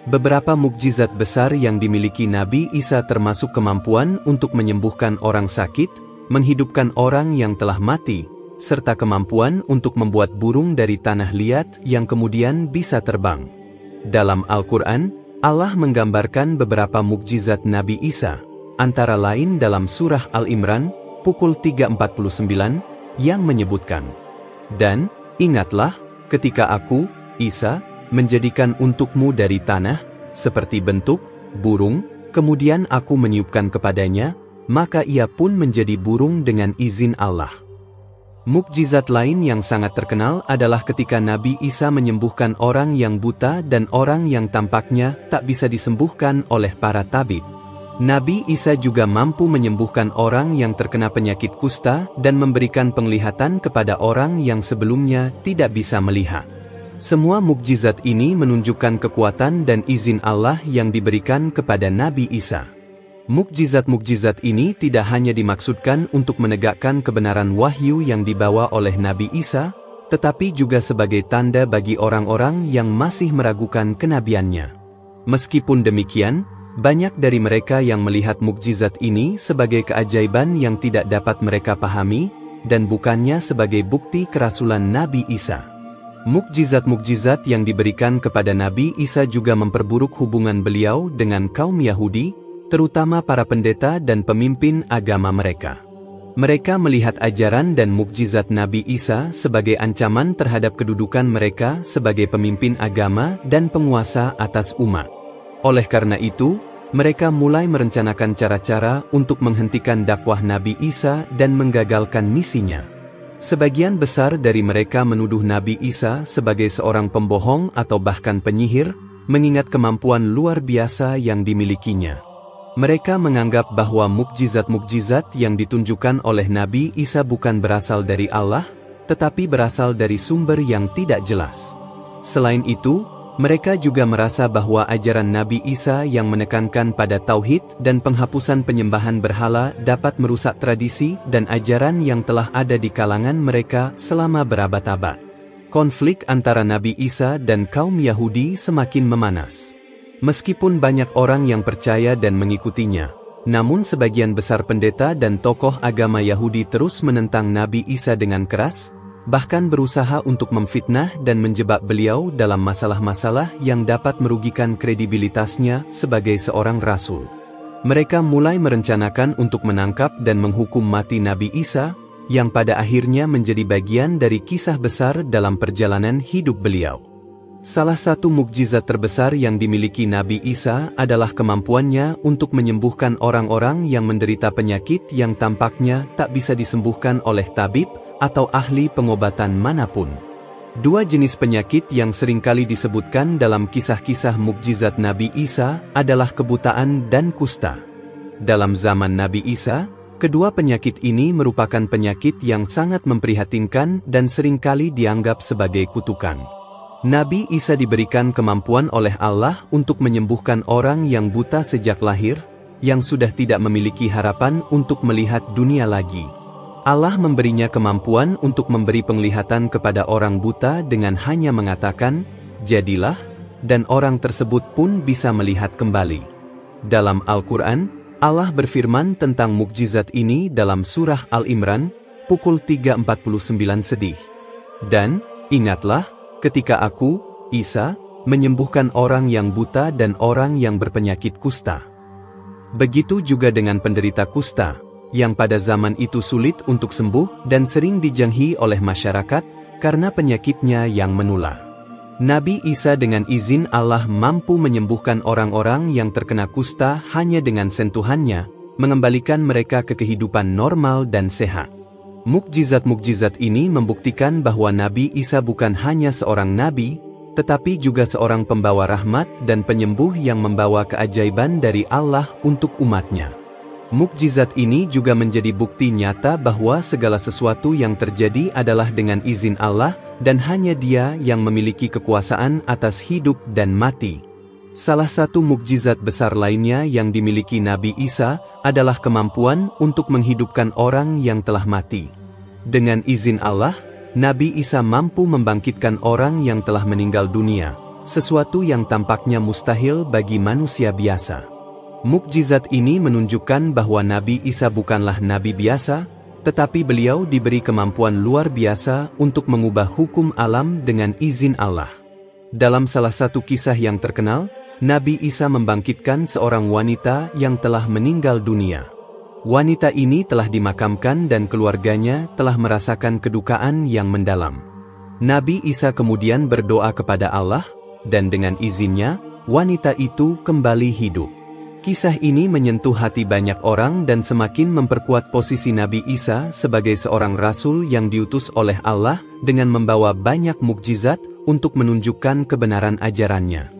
Beberapa mukjizat besar yang dimiliki Nabi Isa termasuk kemampuan untuk menyembuhkan orang sakit, menghidupkan orang yang telah mati, serta kemampuan untuk membuat burung dari tanah liat yang kemudian bisa terbang. Dalam Al-Quran, Allah menggambarkan beberapa mukjizat Nabi Isa, antara lain dalam surah Al-Imran, pukul 3:49, yang menyebutkan, "Dan, ingatlah, ketika aku, Isa, menjadikan untukmu dari tanah, seperti bentuk, burung, kemudian aku meniupkan kepadanya, maka ia pun menjadi burung dengan izin Allah." Mukjizat lain yang sangat terkenal adalah ketika Nabi Isa menyembuhkan orang yang buta dan orang yang tampaknya tak bisa disembuhkan oleh para tabib. Nabi Isa juga mampu menyembuhkan orang yang terkena penyakit kusta dan memberikan penglihatan kepada orang yang sebelumnya tidak bisa melihat. Semua mukjizat ini menunjukkan kekuatan dan izin Allah yang diberikan kepada Nabi Isa. Mukjizat-mukjizat ini tidak hanya dimaksudkan untuk menegakkan kebenaran wahyu yang dibawa oleh Nabi Isa, tetapi juga sebagai tanda bagi orang-orang yang masih meragukan kenabiannya. Meskipun demikian, banyak dari mereka yang melihat mukjizat ini sebagai keajaiban yang tidak dapat mereka pahami, dan bukannya sebagai bukti kerasulan Nabi Isa. Mukjizat-mukjizat yang diberikan kepada Nabi Isa juga memperburuk hubungan beliau dengan kaum Yahudi, terutama para pendeta dan pemimpin agama mereka. Mereka melihat ajaran dan mukjizat Nabi Isa sebagai ancaman terhadap kedudukan mereka sebagai pemimpin agama dan penguasa atas umat. Oleh karena itu, mereka mulai merencanakan cara-cara untuk menghentikan dakwah Nabi Isa dan menggagalkan misinya. Sebagian besar dari mereka menuduh Nabi Isa sebagai seorang pembohong atau bahkan penyihir, mengingat kemampuan luar biasa yang dimilikinya. Mereka menganggap bahwa mukjizat-mukjizat yang ditunjukkan oleh Nabi Isa bukan berasal dari Allah, tetapi berasal dari sumber yang tidak jelas. Selain itu, mereka juga merasa bahwa ajaran Nabi Isa yang menekankan pada tauhid dan penghapusan penyembahan berhala dapat merusak tradisi dan ajaran yang telah ada di kalangan mereka selama berabad-abad. Konflik antara Nabi Isa dan kaum Yahudi semakin memanas. Meskipun banyak orang yang percaya dan mengikutinya, namun sebagian besar pendeta dan tokoh agama Yahudi terus menentang Nabi Isa dengan keras, bahkan berusaha untuk memfitnah dan menjebak beliau dalam masalah-masalah yang dapat merugikan kredibilitasnya sebagai seorang rasul. Mereka mulai merencanakan untuk menangkap dan menghukum mati Nabi Isa, yang pada akhirnya menjadi bagian dari kisah besar dalam perjalanan hidup beliau. Salah satu mukjizat terbesar yang dimiliki Nabi Isa adalah kemampuannya untuk menyembuhkan orang-orang yang menderita penyakit yang tampaknya tak bisa disembuhkan oleh tabib atau ahli pengobatan manapun. Dua jenis penyakit yang seringkali disebutkan dalam kisah-kisah mukjizat Nabi Isa adalah kebutaan dan kusta. Dalam zaman Nabi Isa, kedua penyakit ini merupakan penyakit yang sangat memprihatinkan dan seringkali dianggap sebagai kutukan. Nabi Isa diberikan kemampuan oleh Allah untuk menyembuhkan orang yang buta sejak lahir, yang sudah tidak memiliki harapan untuk melihat dunia lagi. Allah memberinya kemampuan untuk memberi penglihatan kepada orang buta dengan hanya mengatakan, "Jadilah," dan orang tersebut pun bisa melihat kembali. Dalam Al-Quran, Allah berfirman tentang mukjizat ini dalam surah Al-Imran, pukul 3:49 sedih. "Dan, ingatlah, ketika aku, Isa, menyembuhkan orang yang buta dan orang yang berpenyakit kusta." Begitu juga dengan penderita kusta, yang pada zaman itu sulit untuk sembuh dan sering dijanghi oleh masyarakat karena penyakitnya yang menular. Nabi Isa dengan izin Allah mampu menyembuhkan orang-orang yang terkena kusta hanya dengan sentuhannya, mengembalikan mereka ke kehidupan normal dan sehat. Mukjizat-mukjizat ini membuktikan bahwa Nabi Isa bukan hanya seorang nabi, tetapi juga seorang pembawa rahmat dan penyembuh yang membawa keajaiban dari Allah untuk umatnya. Mukjizat ini juga menjadi bukti nyata bahwa segala sesuatu yang terjadi adalah dengan izin Allah dan hanya Dia yang memiliki kekuasaan atas hidup dan mati. Salah satu mukjizat besar lainnya yang dimiliki Nabi Isa adalah kemampuan untuk menghidupkan orang yang telah mati. Dengan izin Allah, Nabi Isa mampu membangkitkan orang yang telah meninggal dunia, sesuatu yang tampaknya mustahil bagi manusia biasa. Mukjizat ini menunjukkan bahwa Nabi Isa bukanlah nabi biasa, tetapi beliau diberi kemampuan luar biasa untuk mengubah hukum alam dengan izin Allah. Dalam salah satu kisah yang terkenal, Nabi Isa membangkitkan seorang wanita yang telah meninggal dunia. Wanita ini telah dimakamkan dan keluarganya telah merasakan kedukaan yang mendalam. Nabi Isa kemudian berdoa kepada Allah, dan dengan izinnya, wanita itu kembali hidup. Kisah ini menyentuh hati banyak orang dan semakin memperkuat posisi Nabi Isa sebagai seorang rasul yang diutus oleh Allah dengan membawa banyak mukjizat untuk menunjukkan kebenaran ajarannya.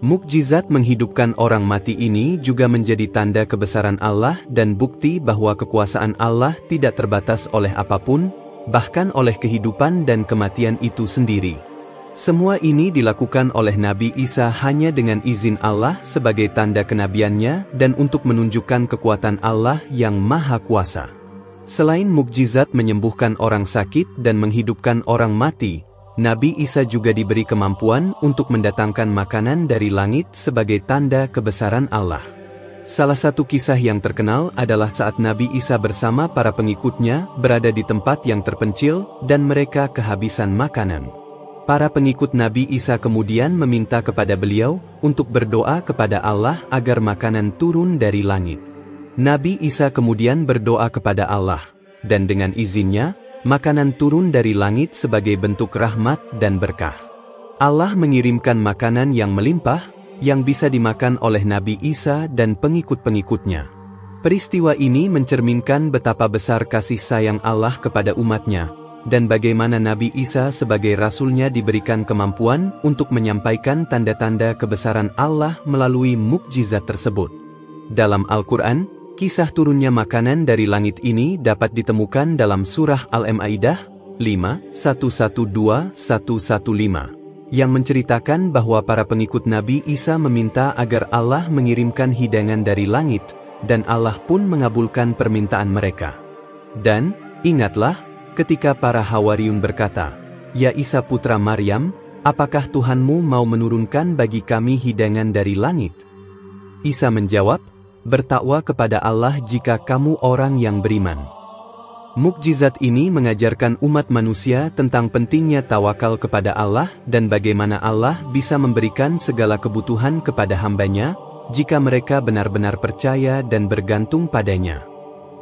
Mukjizat menghidupkan orang mati ini juga menjadi tanda kebesaran Allah dan bukti bahwa kekuasaan Allah tidak terbatas oleh apapun, bahkan oleh kehidupan dan kematian itu sendiri. Semua ini dilakukan oleh Nabi Isa hanya dengan izin Allah sebagai tanda kenabiannya dan untuk menunjukkan kekuatan Allah yang Maha Kuasa. Selain mukjizat menyembuhkan orang sakit dan menghidupkan orang mati, Nabi Isa juga diberi kemampuan untuk mendatangkan makanan dari langit sebagai tanda kebesaran Allah. Salah satu kisah yang terkenal adalah saat Nabi Isa bersama para pengikutnya berada di tempat yang terpencil dan mereka kehabisan makanan. Para pengikut Nabi Isa kemudian meminta kepada beliau untuk berdoa kepada Allah agar makanan turun dari langit. Nabi Isa kemudian berdoa kepada Allah, dan dengan izinnya, makanan turun dari langit sebagai bentuk rahmat dan berkah. Allah mengirimkan makanan yang melimpah, yang bisa dimakan oleh Nabi Isa dan pengikut-pengikutnya. Peristiwa ini mencerminkan betapa besar kasih sayang Allah kepada umatnya, dan bagaimana Nabi Isa sebagai rasulnya diberikan kemampuan untuk menyampaikan tanda-tanda kebesaran Allah melalui mukjizat tersebut. Dalam Al-Quran, kisah turunnya makanan dari langit ini dapat ditemukan dalam surah Al-Ma'idah 5:112-115, yang menceritakan bahwa para pengikut Nabi Isa meminta agar Allah mengirimkan hidangan dari langit, dan Allah pun mengabulkan permintaan mereka. Dan, ingatlah, ketika para Hawariyun berkata, "Ya Isa putra Maryam, apakah Tuhanmu mau menurunkan bagi kami hidangan dari langit?" Isa menjawab, "Bertakwa kepada Allah jika kamu orang yang beriman." Mukjizat ini mengajarkan umat manusia tentang pentingnya tawakal kepada Allah dan bagaimana Allah bisa memberikan segala kebutuhan kepada hamba-Nya jika mereka benar-benar percaya dan bergantung padanya.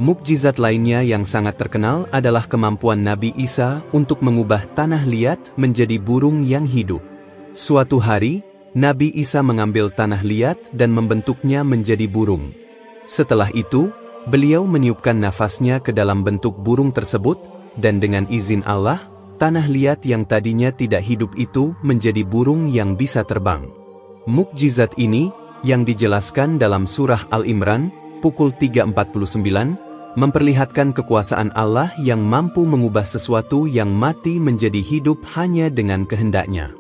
Mukjizat lainnya yang sangat terkenal adalah kemampuan Nabi Isa untuk mengubah tanah liat menjadi burung yang hidup. Suatu hari, Nabi Isa mengambil tanah liat dan membentuknya menjadi burung. Setelah itu, beliau meniupkan nafasnya ke dalam bentuk burung tersebut, dan dengan izin Allah, tanah liat yang tadinya tidak hidup itu menjadi burung yang bisa terbang. Mukjizat ini, yang dijelaskan dalam surah Al-Imran, pukul 3:49, memperlihatkan kekuasaan Allah yang mampu mengubah sesuatu yang mati menjadi hidup hanya dengan kehendak-Nya.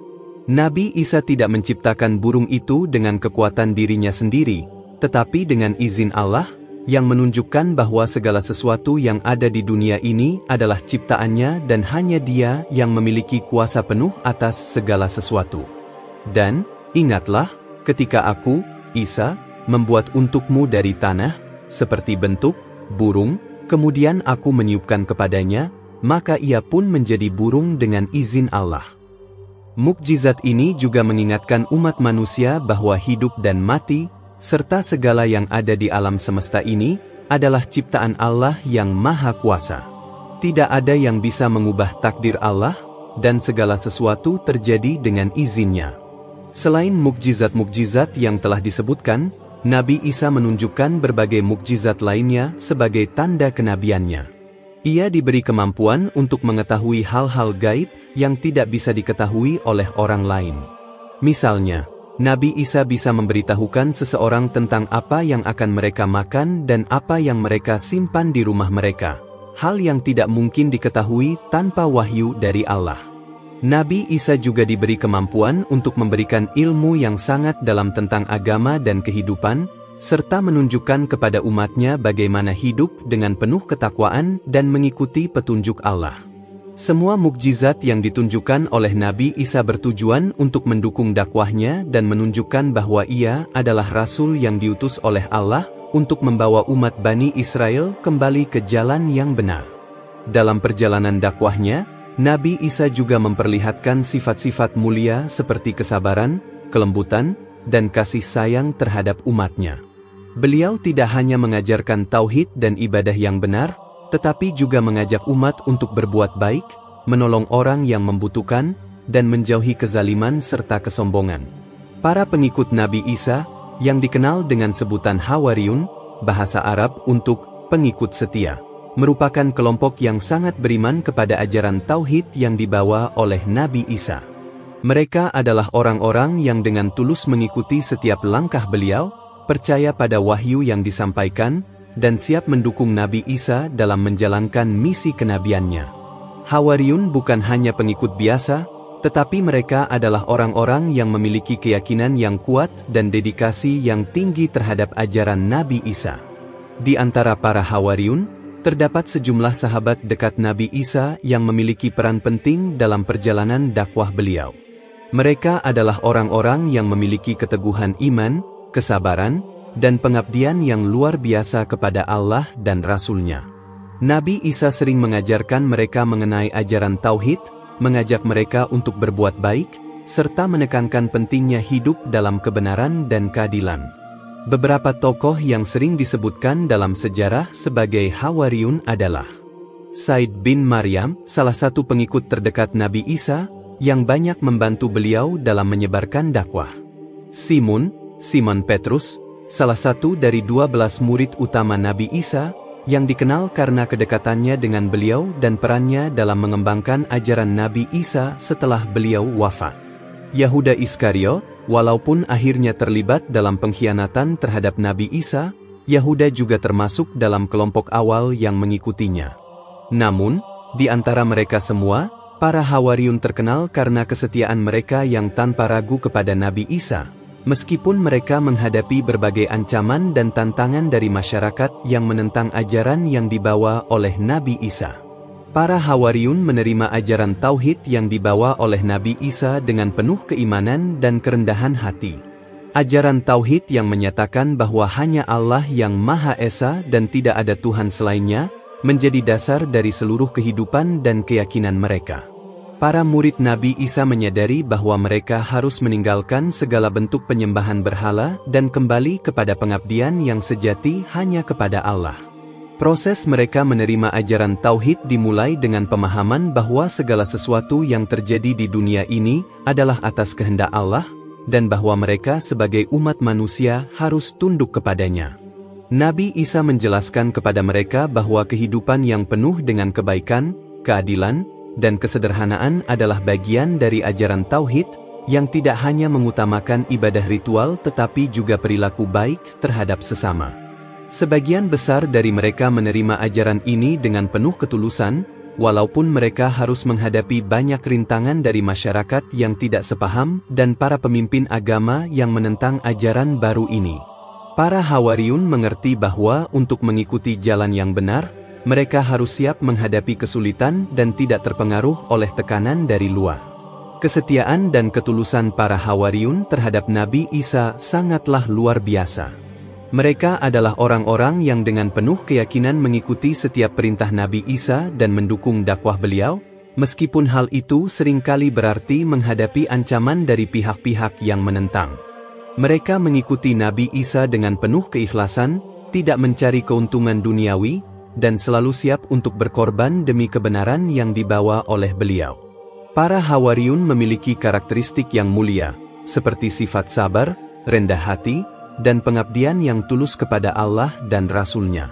Nabi Isa tidak menciptakan burung itu dengan kekuatan dirinya sendiri, tetapi dengan izin Allah, yang menunjukkan bahwa segala sesuatu yang ada di dunia ini adalah ciptaannya dan hanya Dia yang memiliki kuasa penuh atas segala sesuatu. Dan, ingatlah, ketika aku, Isa, membuat untukmu dari tanah, seperti bentuk burung, kemudian aku meniupkan kepadanya, maka ia pun menjadi burung dengan izin Allah. Mukjizat ini juga mengingatkan umat manusia bahwa hidup dan mati, serta segala yang ada di alam semesta ini, adalah ciptaan Allah yang Maha Kuasa. Tidak ada yang bisa mengubah takdir Allah, dan segala sesuatu terjadi dengan izinnya. Selain mukjizat-mukjizat yang telah disebutkan, Nabi Isa menunjukkan berbagai mukjizat lainnya sebagai tanda kenabiannya. Ia diberi kemampuan untuk mengetahui hal-hal gaib yang tidak bisa diketahui oleh orang lain. Misalnya, Nabi Isa bisa memberitahukan seseorang tentang apa yang akan mereka makan dan apa yang mereka simpan di rumah mereka, hal yang tidak mungkin diketahui tanpa wahyu dari Allah. Nabi Isa juga diberi kemampuan untuk memberikan ilmu yang sangat dalam tentang agama dan kehidupan, serta menunjukkan kepada umatnya bagaimana hidup dengan penuh ketakwaan dan mengikuti petunjuk Allah. Semua mukjizat yang ditunjukkan oleh Nabi Isa bertujuan untuk mendukung dakwahnya dan menunjukkan bahwa ia adalah Rasul yang diutus oleh Allah untuk membawa umat Bani Israel kembali ke jalan yang benar. Dalam perjalanan dakwahnya, Nabi Isa juga memperlihatkan sifat-sifat mulia seperti kesabaran, kelembutan, dan kasih sayang terhadap umatnya. Beliau tidak hanya mengajarkan tauhid dan ibadah yang benar, tetapi juga mengajak umat untuk berbuat baik, menolong orang yang membutuhkan, dan menjauhi kezaliman serta kesombongan. Para pengikut Nabi Isa, yang dikenal dengan sebutan Hawariyun, bahasa Arab untuk pengikut setia, merupakan kelompok yang sangat beriman kepada ajaran tauhid yang dibawa oleh Nabi Isa. Mereka adalah orang-orang yang dengan tulus mengikuti setiap langkah beliau, percaya pada wahyu yang disampaikan, dan siap mendukung Nabi Isa dalam menjalankan misi kenabiannya. Hawariyun bukan hanya pengikut biasa, tetapi mereka adalah orang-orang yang memiliki keyakinan yang kuat dan dedikasi yang tinggi terhadap ajaran Nabi Isa. Di antara para Hawariyun, terdapat sejumlah sahabat dekat Nabi Isa yang memiliki peran penting dalam perjalanan dakwah beliau. Mereka adalah orang-orang yang memiliki keteguhan iman, kesabaran, dan pengabdian yang luar biasa kepada Allah dan Rasul-Nya. Nabi Isa sering mengajarkan mereka mengenai ajaran tauhid, mengajak mereka untuk berbuat baik, serta menekankan pentingnya hidup dalam kebenaran dan keadilan. Beberapa tokoh yang sering disebutkan dalam sejarah sebagai Hawariyun adalah Said bin Maryam, salah satu pengikut terdekat Nabi Isa, yang banyak membantu beliau dalam menyebarkan dakwah. Simon Petrus, salah satu dari 12 murid utama Nabi Isa, yang dikenal karena kedekatannya dengan beliau dan perannya dalam mengembangkan ajaran Nabi Isa setelah beliau wafat. Yahuda Iskariot, walaupun akhirnya terlibat dalam pengkhianatan terhadap Nabi Isa, Yahuda juga termasuk dalam kelompok awal yang mengikutinya. Namun, di antara mereka semua, para Hawariyun terkenal karena kesetiaan mereka yang tanpa ragu kepada Nabi Isa, meskipun mereka menghadapi berbagai ancaman dan tantangan dari masyarakat yang menentang ajaran yang dibawa oleh Nabi Isa. Para Hawariyun menerima ajaran tauhid yang dibawa oleh Nabi Isa dengan penuh keimanan dan kerendahan hati. Ajaran tauhid yang menyatakan bahwa hanya Allah yang Maha Esa dan tidak ada Tuhan selainnya, menjadi dasar dari seluruh kehidupan dan keyakinan mereka. Para murid Nabi Isa menyadari bahwa mereka harus meninggalkan segala bentuk penyembahan berhala dan kembali kepada pengabdian yang sejati hanya kepada Allah. Proses mereka menerima ajaran tauhid dimulai dengan pemahaman bahwa segala sesuatu yang terjadi di dunia ini adalah atas kehendak Allah, dan bahwa mereka sebagai umat manusia harus tunduk kepadanya. Nabi Isa menjelaskan kepada mereka bahwa kehidupan yang penuh dengan kebaikan, keadilan, dan kesederhanaan adalah bagian dari ajaran tauhid yang tidak hanya mengutamakan ibadah ritual tetapi juga perilaku baik terhadap sesama. Sebagian besar dari mereka menerima ajaran ini dengan penuh ketulusan, walaupun mereka harus menghadapi banyak rintangan dari masyarakat yang tidak sepaham dan para pemimpin agama yang menentang ajaran baru ini. Para Hawariyun mengerti bahwa untuk mengikuti jalan yang benar, mereka harus siap menghadapi kesulitan dan tidak terpengaruh oleh tekanan dari luar. Kesetiaan dan ketulusan para Hawariyun terhadap Nabi Isa sangatlah luar biasa. Mereka adalah orang-orang yang dengan penuh keyakinan mengikuti setiap perintah Nabi Isa dan mendukung dakwah beliau, meskipun hal itu seringkali berarti menghadapi ancaman dari pihak-pihak yang menentang. Mereka mengikuti Nabi Isa dengan penuh keikhlasan, tidak mencari keuntungan duniawi, dan selalu siap untuk berkorban demi kebenaran yang dibawa oleh beliau. Para Hawariyun memiliki karakteristik yang mulia, seperti sifat sabar, rendah hati, dan pengabdian yang tulus kepada Allah dan Rasul-Nya.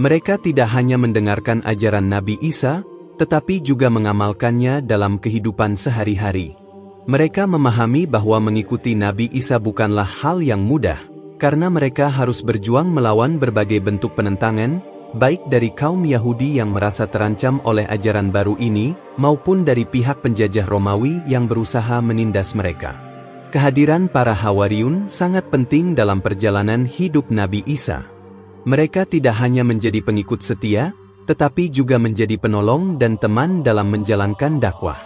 Mereka tidak hanya mendengarkan ajaran Nabi Isa, tetapi juga mengamalkannya dalam kehidupan sehari-hari. Mereka memahami bahwa mengikuti Nabi Isa bukanlah hal yang mudah, karena mereka harus berjuang melawan berbagai bentuk penentangan, baik dari kaum Yahudi yang merasa terancam oleh ajaran baru ini, maupun dari pihak penjajah Romawi yang berusaha menindas mereka. Kehadiran para Hawariyun sangat penting dalam perjalanan hidup Nabi Isa. Mereka tidak hanya menjadi pengikut setia, tetapi juga menjadi penolong dan teman dalam menjalankan dakwah.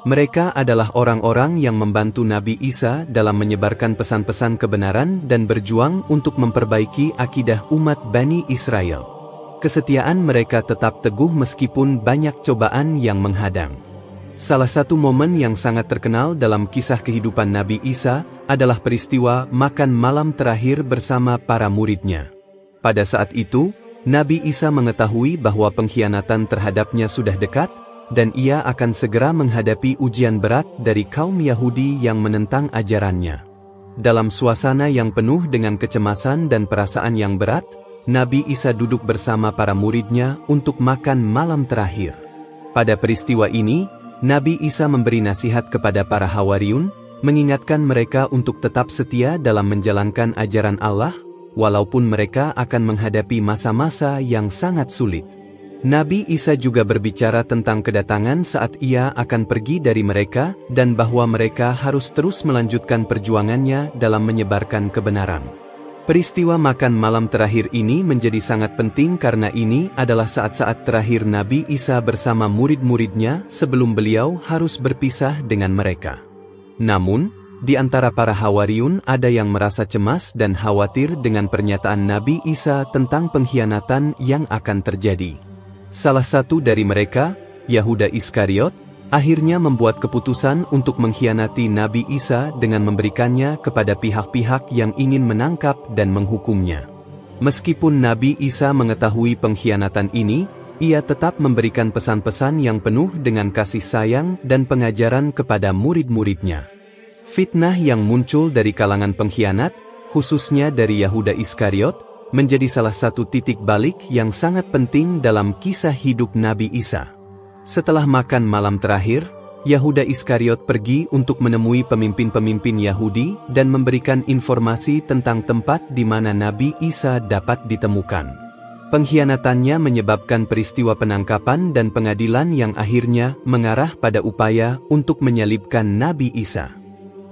Mereka adalah orang-orang yang membantu Nabi Isa dalam menyebarkan pesan-pesan kebenaran dan berjuang untuk memperbaiki akidah umat Bani Israel. Kesetiaan mereka tetap teguh meskipun banyak cobaan yang menghadang. Salah satu momen yang sangat terkenal dalam kisah kehidupan Nabi Isa adalah peristiwa makan malam terakhir bersama para muridnya. Pada saat itu, Nabi Isa mengetahui bahwa pengkhianatan terhadapnya sudah dekat, dan ia akan segera menghadapi ujian berat dari kaum Yahudi yang menentang ajarannya. Dalam suasana yang penuh dengan kecemasan dan perasaan yang berat, Nabi Isa duduk bersama para muridnya untuk makan malam terakhir. Pada peristiwa ini, Nabi Isa memberi nasihat kepada para Hawariyun, mengingatkan mereka untuk tetap setia dalam menjalankan ajaran Allah, walaupun mereka akan menghadapi masa-masa yang sangat sulit. Nabi Isa juga berbicara tentang kedatangan saat ia akan pergi dari mereka, dan bahwa mereka harus terus melanjutkan perjuangannya dalam menyebarkan kebenaran. Peristiwa makan malam terakhir ini menjadi sangat penting karena ini adalah saat-saat terakhir Nabi Isa bersama murid-muridnya sebelum beliau harus berpisah dengan mereka. Namun, di antara para Hawariyun ada yang merasa cemas dan khawatir dengan pernyataan Nabi Isa tentang pengkhianatan yang akan terjadi. Salah satu dari mereka, Yahuda Iskariot, akhirnya membuat keputusan untuk mengkhianati Nabi Isa dengan memberikannya kepada pihak-pihak yang ingin menangkap dan menghukumnya. Meskipun Nabi Isa mengetahui pengkhianatan ini, ia tetap memberikan pesan-pesan yang penuh dengan kasih sayang dan pengajaran kepada murid-muridnya. Fitnah yang muncul dari kalangan pengkhianat, khususnya dari Yahuda Iskariot, menjadi salah satu titik balik yang sangat penting dalam kisah hidup Nabi Isa. Setelah makan malam terakhir, Yahuda Iskariot pergi untuk menemui pemimpin-pemimpin Yahudi dan memberikan informasi tentang tempat di mana Nabi Isa dapat ditemukan. Pengkhianatannya menyebabkan peristiwa penangkapan dan pengadilan yang akhirnya mengarah pada upaya untuk menyalibkan Nabi Isa.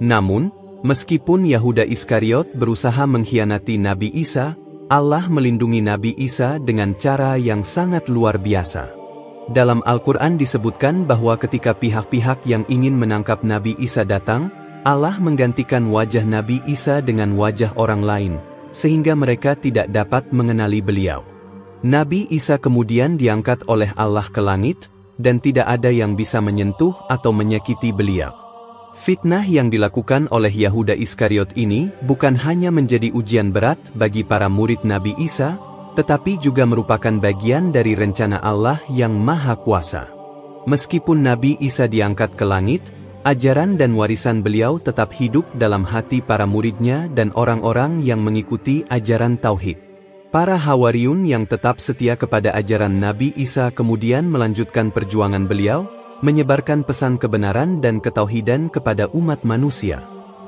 Namun, meskipun Yahuda Iskariot berusaha mengkhianati Nabi Isa, Allah melindungi Nabi Isa dengan cara yang sangat luar biasa. Dalam Al-Quran disebutkan bahwa ketika pihak-pihak yang ingin menangkap Nabi Isa datang, Allah menggantikan wajah Nabi Isa dengan wajah orang lain, sehingga mereka tidak dapat mengenali beliau. Nabi Isa kemudian diangkat oleh Allah ke langit, dan tidak ada yang bisa menyentuh atau menyakiti beliau. Fitnah yang dilakukan oleh Yahuda Iskariot ini bukan hanya menjadi ujian berat bagi para murid Nabi Isa, tetapi juga merupakan bagian dari rencana Allah yang Maha Kuasa. Meskipun Nabi Isa diangkat ke langit, ajaran dan warisan beliau tetap hidup dalam hati para muridnya dan orang-orang yang mengikuti ajaran Tauhid. Para Hawariyun yang tetap setia kepada ajaran Nabi Isa kemudian melanjutkan perjuangan beliau, menyebarkan pesan kebenaran dan ketauhidan kepada umat manusia.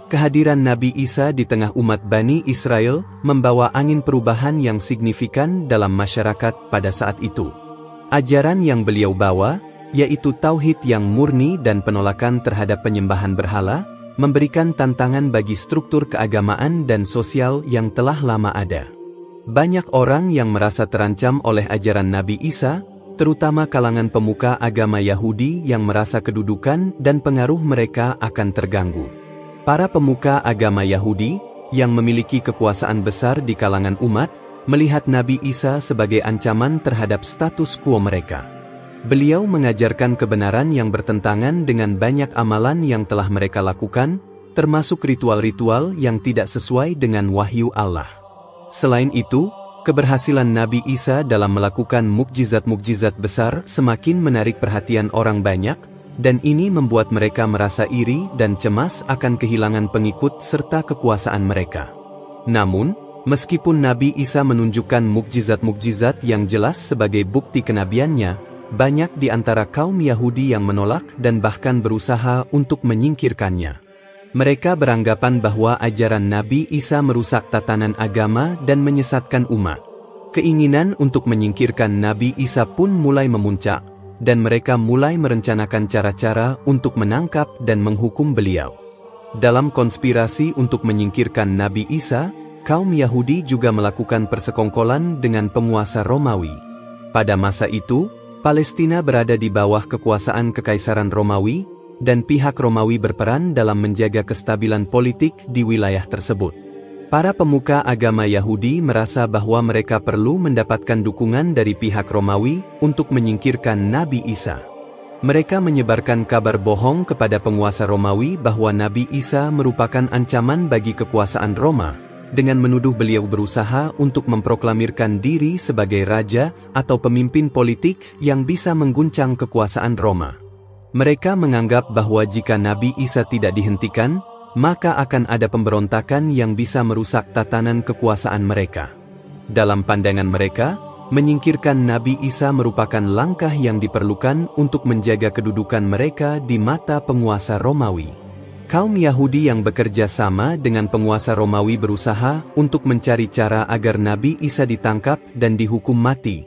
Kehadiran Nabi Isa di tengah umat Bani Israel membawa angin perubahan yang signifikan dalam masyarakat pada saat itu. Ajaran yang beliau bawa, yaitu tauhid yang murni dan penolakan terhadap penyembahan berhala, memberikan tantangan bagi struktur keagamaan dan sosial yang telah lama ada. Banyak orang yang merasa terancam oleh ajaran Nabi Isa, terutama kalangan pemuka agama Yahudi yang merasa kedudukan dan pengaruh mereka akan terganggu. Para pemuka agama Yahudi, yang memiliki kekuasaan besar di kalangan umat, melihat Nabi Isa sebagai ancaman terhadap status quo mereka. Beliau mengajarkan kebenaran yang bertentangan dengan banyak amalan yang telah mereka lakukan, termasuk ritual-ritual yang tidak sesuai dengan wahyu Allah. Selain itu, keberhasilan Nabi Isa dalam melakukan mukjizat-mukjizat besar semakin menarik perhatian orang banyak, dan ini membuat mereka merasa iri dan cemas akan kehilangan pengikut serta kekuasaan mereka. Namun, meskipun Nabi Isa menunjukkan mukjizat-mukjizat yang jelas sebagai bukti kenabiannya, banyak di antara kaum Yahudi yang menolak dan bahkan berusaha untuk menyingkirkannya. Mereka beranggapan bahwa ajaran Nabi Isa merusak tatanan agama dan menyesatkan umat. Keinginan untuk menyingkirkan Nabi Isa pun mulai memuncak, dan mereka mulai merencanakan cara-cara untuk menangkap dan menghukum beliau. Dalam konspirasi untuk menyingkirkan Nabi Isa, kaum Yahudi juga melakukan persekongkolan dengan penguasa Romawi. Pada masa itu, Palestina berada di bawah kekuasaan Kekaisaran Romawi, dan pihak Romawi berperan dalam menjaga kestabilan politik di wilayah tersebut. Para pemuka agama Yahudi merasa bahwa mereka perlu mendapatkan dukungan dari pihak Romawi untuk menyingkirkan Nabi Isa. Mereka menyebarkan kabar bohong kepada penguasa Romawi bahwa Nabi Isa merupakan ancaman bagi kekuasaan Roma, dengan menuduh beliau berusaha untuk memproklamirkan diri sebagai raja atau pemimpin politik yang bisa mengguncang kekuasaan Roma. Mereka menganggap bahwa jika Nabi Isa tidak dihentikan, maka akan ada pemberontakan yang bisa merusak tatanan kekuasaan mereka. Dalam pandangan mereka, menyingkirkan Nabi Isa merupakan langkah yang diperlukan untuk menjaga kedudukan mereka di mata penguasa Romawi. Kaum Yahudi yang bekerja sama dengan penguasa Romawi berusaha untuk mencari cara agar Nabi Isa ditangkap dan dihukum mati.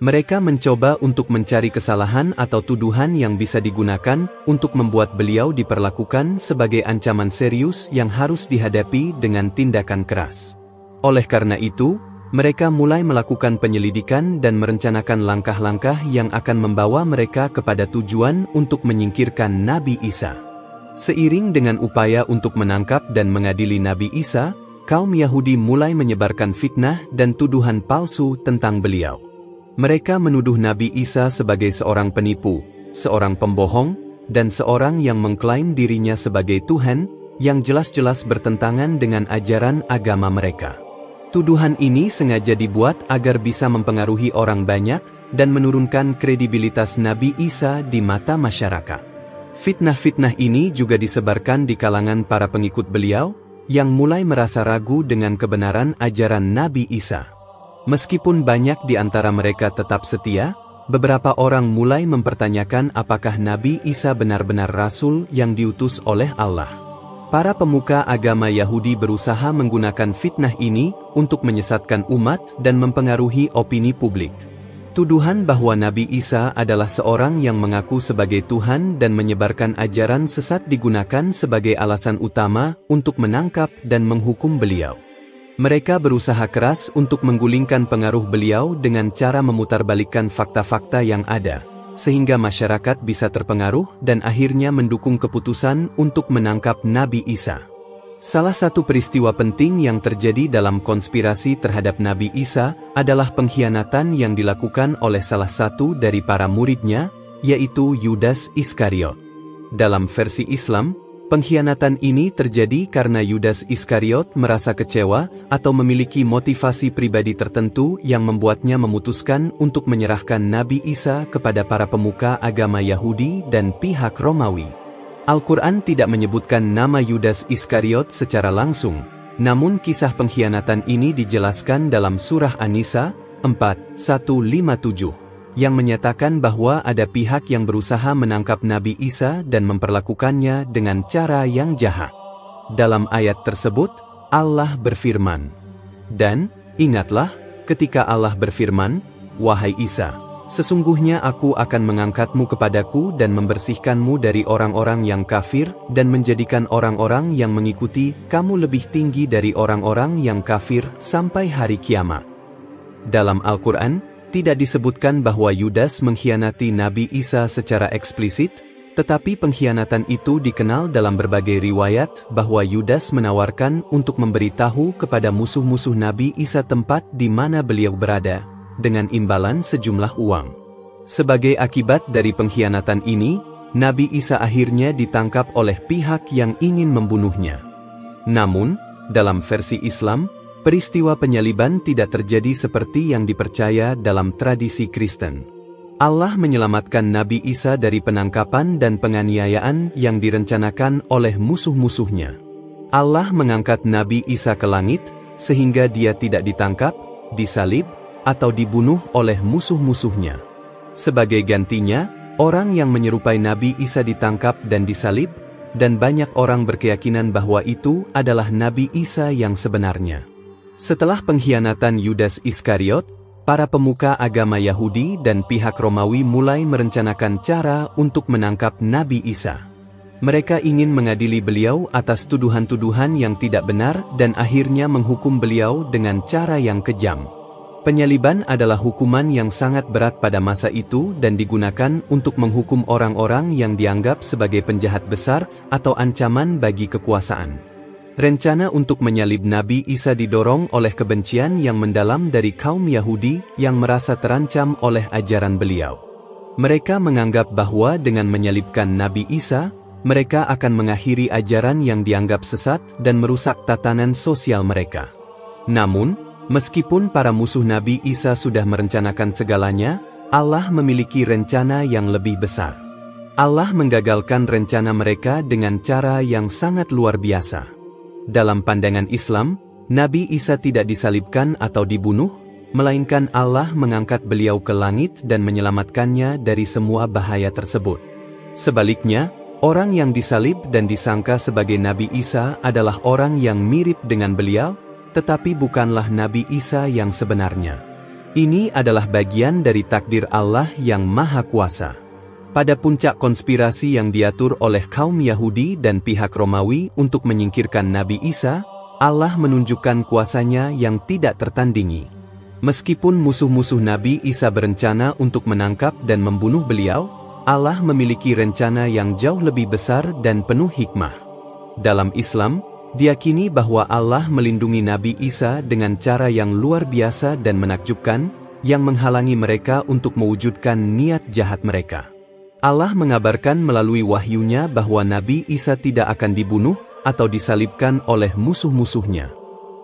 Mereka mencoba untuk mencari kesalahan atau tuduhan yang bisa digunakan untuk membuat beliau diperlakukan sebagai ancaman serius yang harus dihadapi dengan tindakan keras. Oleh karena itu, mereka mulai melakukan penyelidikan dan merencanakan langkah-langkah yang akan membawa mereka kepada tujuan untuk menyingkirkan Nabi Isa. Seiring dengan upaya untuk menangkap dan mengadili Nabi Isa, kaum Yahudi mulai menyebarkan fitnah dan tuduhan palsu tentang beliau. Mereka menuduh Nabi Isa sebagai seorang penipu, seorang pembohong, dan seorang yang mengklaim dirinya sebagai Tuhan, yang jelas-jelas bertentangan dengan ajaran agama mereka. Tuduhan ini sengaja dibuat agar bisa mempengaruhi orang banyak dan menurunkan kredibilitas Nabi Isa di mata masyarakat. Fitnah-fitnah ini juga disebarkan di kalangan para pengikut beliau, yang mulai merasa ragu dengan kebenaran ajaran Nabi Isa. Meskipun banyak di antara mereka tetap setia, beberapa orang mulai mempertanyakan apakah Nabi Isa benar-benar Rasul yang diutus oleh Allah. Para pemuka agama Yahudi berusaha menggunakan fitnah ini untuk menyesatkan umat dan mempengaruhi opini publik. Tuduhan bahwa Nabi Isa adalah seorang yang mengaku sebagai Tuhan dan menyebarkan ajaran sesat digunakan sebagai alasan utama untuk menangkap dan menghukum beliau. Mereka berusaha keras untuk menggulingkan pengaruh beliau dengan cara memutarbalikkan fakta-fakta yang ada, sehingga masyarakat bisa terpengaruh dan akhirnya mendukung keputusan untuk menangkap Nabi Isa. Salah satu peristiwa penting yang terjadi dalam konspirasi terhadap Nabi Isa adalah pengkhianatan yang dilakukan oleh salah satu dari para muridnya, yaitu Yudas Iskariot. Dalam versi Islam, pengkhianatan ini terjadi karena Yudas Iskariot merasa kecewa atau memiliki motivasi pribadi tertentu yang membuatnya memutuskan untuk menyerahkan Nabi Isa kepada para pemuka agama Yahudi dan pihak Romawi. Al-Quran tidak menyebutkan nama Yudas Iskariot secara langsung, namun kisah pengkhianatan ini dijelaskan dalam surah An-Nisa 4:157. Yang menyatakan bahwa ada pihak yang berusaha menangkap Nabi Isa dan memperlakukannya dengan cara yang jahat. Dalam ayat tersebut, Allah berfirman, "Dan, ingatlah, ketika Allah berfirman, Wahai Isa, sesungguhnya aku akan mengangkatmu kepadaku dan membersihkanmu dari orang-orang yang kafir dan menjadikan orang-orang yang mengikuti kamu lebih tinggi dari orang-orang yang kafir sampai hari kiamat." Dalam Al-Quran, tidak disebutkan bahwa Yudas mengkhianati Nabi Isa secara eksplisit, tetapi pengkhianatan itu dikenal dalam berbagai riwayat bahwa Yudas menawarkan untuk memberitahu kepada musuh-musuh Nabi Isa tempat di mana beliau berada, dengan imbalan sejumlah uang. Sebagai akibat dari pengkhianatan ini, Nabi Isa akhirnya ditangkap oleh pihak yang ingin membunuhnya. Namun, dalam versi Islam, peristiwa penyaliban tidak terjadi seperti yang dipercaya dalam tradisi Kristen. Allah menyelamatkan Nabi Isa dari penangkapan dan penganiayaan yang direncanakan oleh musuh-musuhnya. Allah mengangkat Nabi Isa ke langit, sehingga dia tidak ditangkap, disalib, atau dibunuh oleh musuh-musuhnya. Sebagai gantinya, orang yang menyerupai Nabi Isa ditangkap dan disalib, dan banyak orang berkeyakinan bahwa itu adalah Nabi Isa yang sebenarnya. Setelah pengkhianatan Yudas Iskariot, para pemuka agama Yahudi dan pihak Romawi mulai merencanakan cara untuk menangkap Nabi Isa. Mereka ingin mengadili beliau atas tuduhan-tuduhan yang tidak benar dan akhirnya menghukum beliau dengan cara yang kejam. Penyaliban adalah hukuman yang sangat berat pada masa itu dan digunakan untuk menghukum orang-orang yang dianggap sebagai penjahat besar atau ancaman bagi kekuasaan. Rencana untuk menyalib Nabi Isa didorong oleh kebencian yang mendalam dari kaum Yahudi yang merasa terancam oleh ajaran beliau. Mereka menganggap bahwa dengan menyalibkan Nabi Isa, mereka akan mengakhiri ajaran yang dianggap sesat dan merusak tatanan sosial mereka. Namun, meskipun para musuh Nabi Isa sudah merencanakan segalanya, Allah memiliki rencana yang lebih besar. Allah menggagalkan rencana mereka dengan cara yang sangat luar biasa. Dalam pandangan Islam, Nabi Isa tidak disalibkan atau dibunuh, melainkan Allah mengangkat beliau ke langit dan menyelamatkannya dari semua bahaya tersebut. Sebaliknya, orang yang disalib dan disangka sebagai Nabi Isa adalah orang yang mirip dengan beliau, tetapi bukanlah Nabi Isa yang sebenarnya. Ini adalah bagian dari takdir Allah yang Maha Kuasa. Pada puncak konspirasi yang diatur oleh kaum Yahudi dan pihak Romawi untuk menyingkirkan Nabi Isa, Allah menunjukkan kuasanya yang tidak tertandingi. Meskipun musuh-musuh Nabi Isa berencana untuk menangkap dan membunuh beliau, Allah memiliki rencana yang jauh lebih besar dan penuh hikmah. Dalam Islam, diyakini bahwa Allah melindungi Nabi Isa dengan cara yang luar biasa dan menakjubkan, yang menghalangi mereka untuk mewujudkan niat jahat mereka. Allah mengabarkan melalui wahyunya bahwa Nabi Isa tidak akan dibunuh atau disalibkan oleh musuh-musuhnya.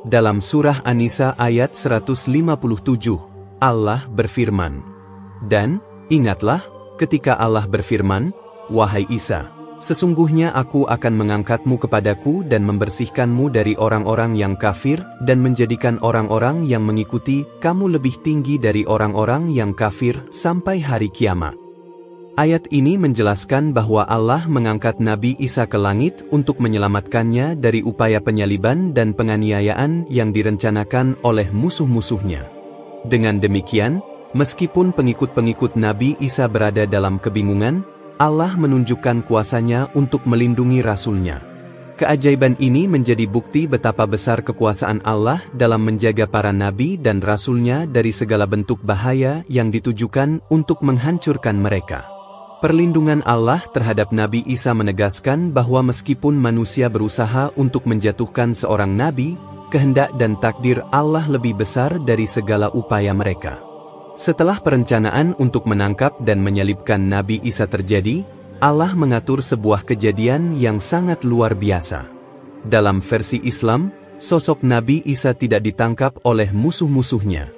Dalam surah An-Nisa ayat 157, Allah berfirman, "Dan, ingatlah, ketika Allah berfirman, Wahai Isa, sesungguhnya aku akan mengangkatmu kepadaku dan membersihkanmu dari orang-orang yang kafir dan menjadikan orang-orang yang mengikuti kamu lebih tinggi dari orang-orang yang kafir sampai hari kiamat." Ayat ini menjelaskan bahwa Allah mengangkat Nabi Isa ke langit untuk menyelamatkannya dari upaya penyaliban dan penganiayaan yang direncanakan oleh musuh-musuhnya. Dengan demikian, meskipun pengikut-pengikut Nabi Isa berada dalam kebingungan, Allah menunjukkan kuasanya untuk melindungi Rasul-Nya. Keajaiban ini menjadi bukti betapa besar kekuasaan Allah dalam menjaga para nabi dan Rasul-Nya dari segala bentuk bahaya yang ditujukan untuk menghancurkan mereka. Perlindungan Allah terhadap Nabi Isa menegaskan bahwa meskipun manusia berusaha untuk menjatuhkan seorang nabi, kehendak dan takdir Allah lebih besar dari segala upaya mereka. Setelah perencanaan untuk menangkap dan menyalibkan Nabi Isa terjadi, Allah mengatur sebuah kejadian yang sangat luar biasa. Dalam versi Islam, sosok Nabi Isa tidak ditangkap oleh musuh-musuhnya.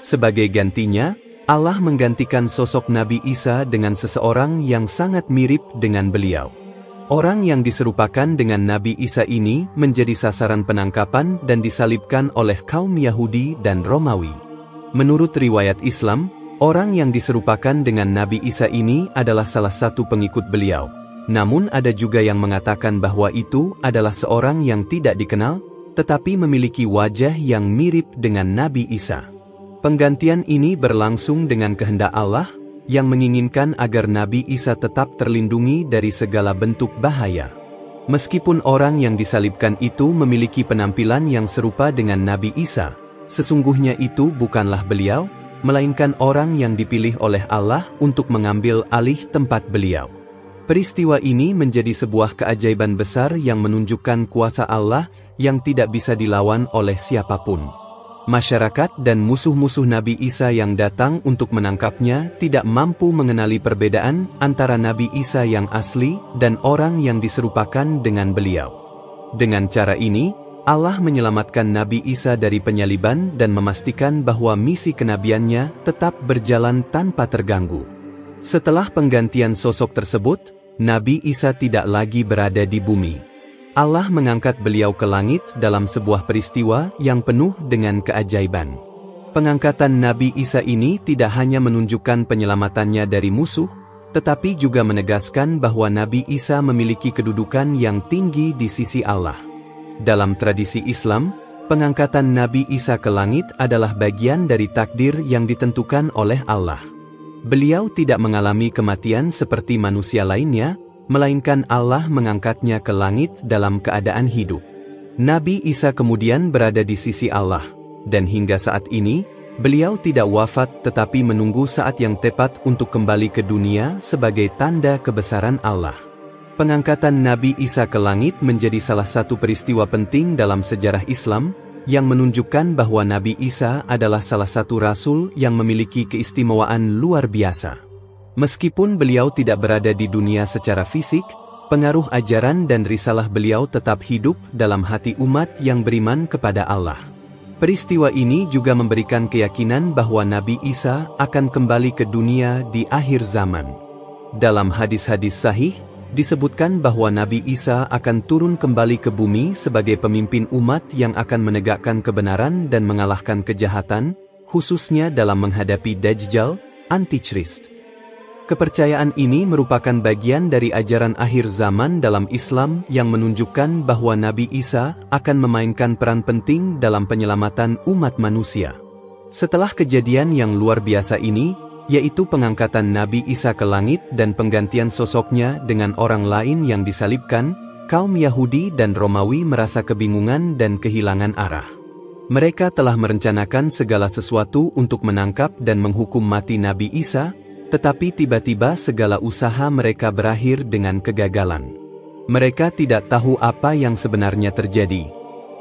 Sebagai gantinya, Allah menggantikan sosok Nabi Isa dengan seseorang yang sangat mirip dengan beliau. Orang yang diserupakan dengan Nabi Isa ini menjadi sasaran penangkapan dan disalibkan oleh kaum Yahudi dan Romawi. Menurut riwayat Islam, orang yang diserupakan dengan Nabi Isa ini adalah salah satu pengikut beliau. Namun ada juga yang mengatakan bahwa itu adalah seorang yang tidak dikenal, tetapi memiliki wajah yang mirip dengan Nabi Isa. Penggantian ini berlangsung dengan kehendak Allah, yang menginginkan agar Nabi Isa tetap terlindungi dari segala bentuk bahaya. Meskipun orang yang disalibkan itu memiliki penampilan yang serupa dengan Nabi Isa, sesungguhnya itu bukanlah beliau, melainkan orang yang dipilih oleh Allah untuk mengambil alih tempat beliau. Peristiwa ini menjadi sebuah keajaiban besar yang menunjukkan kuasa Allah yang tidak bisa dilawan oleh siapapun. Masyarakat dan musuh-musuh Nabi Isa yang datang untuk menangkapnya tidak mampu mengenali perbedaan antara Nabi Isa yang asli dan orang yang diserupakan dengan beliau. Dengan cara ini, Allah menyelamatkan Nabi Isa dari penyaliban dan memastikan bahwa misi kenabiannya tetap berjalan tanpa terganggu. Setelah penggantian sosok tersebut, Nabi Isa tidak lagi berada di bumi. Allah mengangkat beliau ke langit dalam sebuah peristiwa yang penuh dengan keajaiban. Pengangkatan Nabi Isa ini tidak hanya menunjukkan penyelamatannya dari musuh, tetapi juga menegaskan bahwa Nabi Isa memiliki kedudukan yang tinggi di sisi Allah. Dalam tradisi Islam, pengangkatan Nabi Isa ke langit adalah bagian dari takdir yang ditentukan oleh Allah. Beliau tidak mengalami kematian seperti manusia lainnya, melainkan Allah mengangkatnya ke langit dalam keadaan hidup. Nabi Isa kemudian berada di sisi Allah, dan hingga saat ini, Beliau tidak wafat tetapi menunggu saat yang tepat untuk kembali ke dunia sebagai tanda kebesaran Allah. Pengangkatan Nabi Isa ke langit menjadi salah satu peristiwa penting dalam sejarah Islam, yang menunjukkan bahwa Nabi Isa adalah salah satu rasul yang memiliki keistimewaan luar biasa. Meskipun beliau tidak berada di dunia secara fisik, pengaruh ajaran dan risalah beliau tetap hidup dalam hati umat yang beriman kepada Allah. Peristiwa ini juga memberikan keyakinan bahwa Nabi Isa akan kembali ke dunia di akhir zaman. Dalam hadis-hadis sahih, disebutkan bahwa Nabi Isa akan turun kembali ke bumi sebagai pemimpin umat yang akan menegakkan kebenaran dan mengalahkan kejahatan, khususnya dalam menghadapi Dajjal, Antikhrist. Kepercayaan ini merupakan bagian dari ajaran akhir zaman dalam Islam yang menunjukkan bahwa Nabi Isa akan memainkan peran penting dalam penyelamatan umat manusia. Setelah kejadian yang luar biasa ini, yaitu pengangkatan Nabi Isa ke langit dan penggantian sosoknya dengan orang lain yang disalibkan, kaum Yahudi dan Romawi merasa kebingungan dan kehilangan arah. Mereka telah merencanakan segala sesuatu untuk menangkap dan menghukum mati Nabi Isa, tetapi tiba-tiba segala usaha mereka berakhir dengan kegagalan. Mereka tidak tahu apa yang sebenarnya terjadi.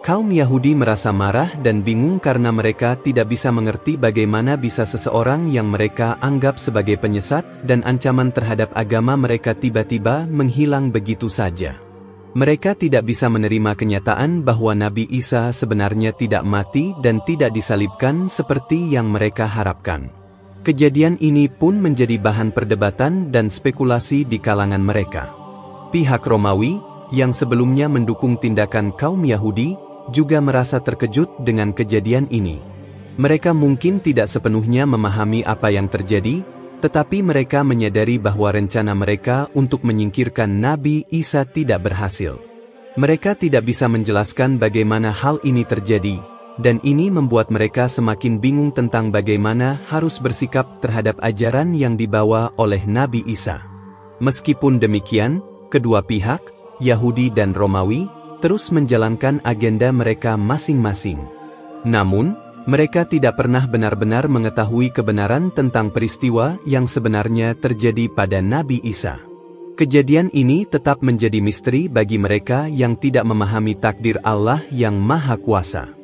Kaum Yahudi merasa marah dan bingung karena mereka tidak bisa mengerti bagaimana bisa seseorang yang mereka anggap sebagai penyesat dan ancaman terhadap agama mereka tiba-tiba menghilang begitu saja. Mereka tidak bisa menerima kenyataan bahwa Nabi Isa sebenarnya tidak mati dan tidak disalibkan seperti yang mereka harapkan. Kejadian ini pun menjadi bahan perdebatan dan spekulasi di kalangan mereka. Pihak Romawi, yang sebelumnya mendukung tindakan kaum Yahudi, juga merasa terkejut dengan kejadian ini. Mereka mungkin tidak sepenuhnya memahami apa yang terjadi, tetapi mereka menyadari bahwa rencana mereka untuk menyingkirkan Nabi Isa tidak berhasil. Mereka tidak bisa menjelaskan bagaimana hal ini terjadi, dan ini membuat mereka semakin bingung tentang bagaimana harus bersikap terhadap ajaran yang dibawa oleh Nabi Isa. Meskipun demikian, kedua pihak, Yahudi dan Romawi, terus menjalankan agenda mereka masing-masing. Namun, mereka tidak pernah benar-benar mengetahui kebenaran tentang peristiwa yang sebenarnya terjadi pada Nabi Isa. Kejadian ini tetap menjadi misteri bagi mereka yang tidak memahami takdir Allah yang Maha Kuasa.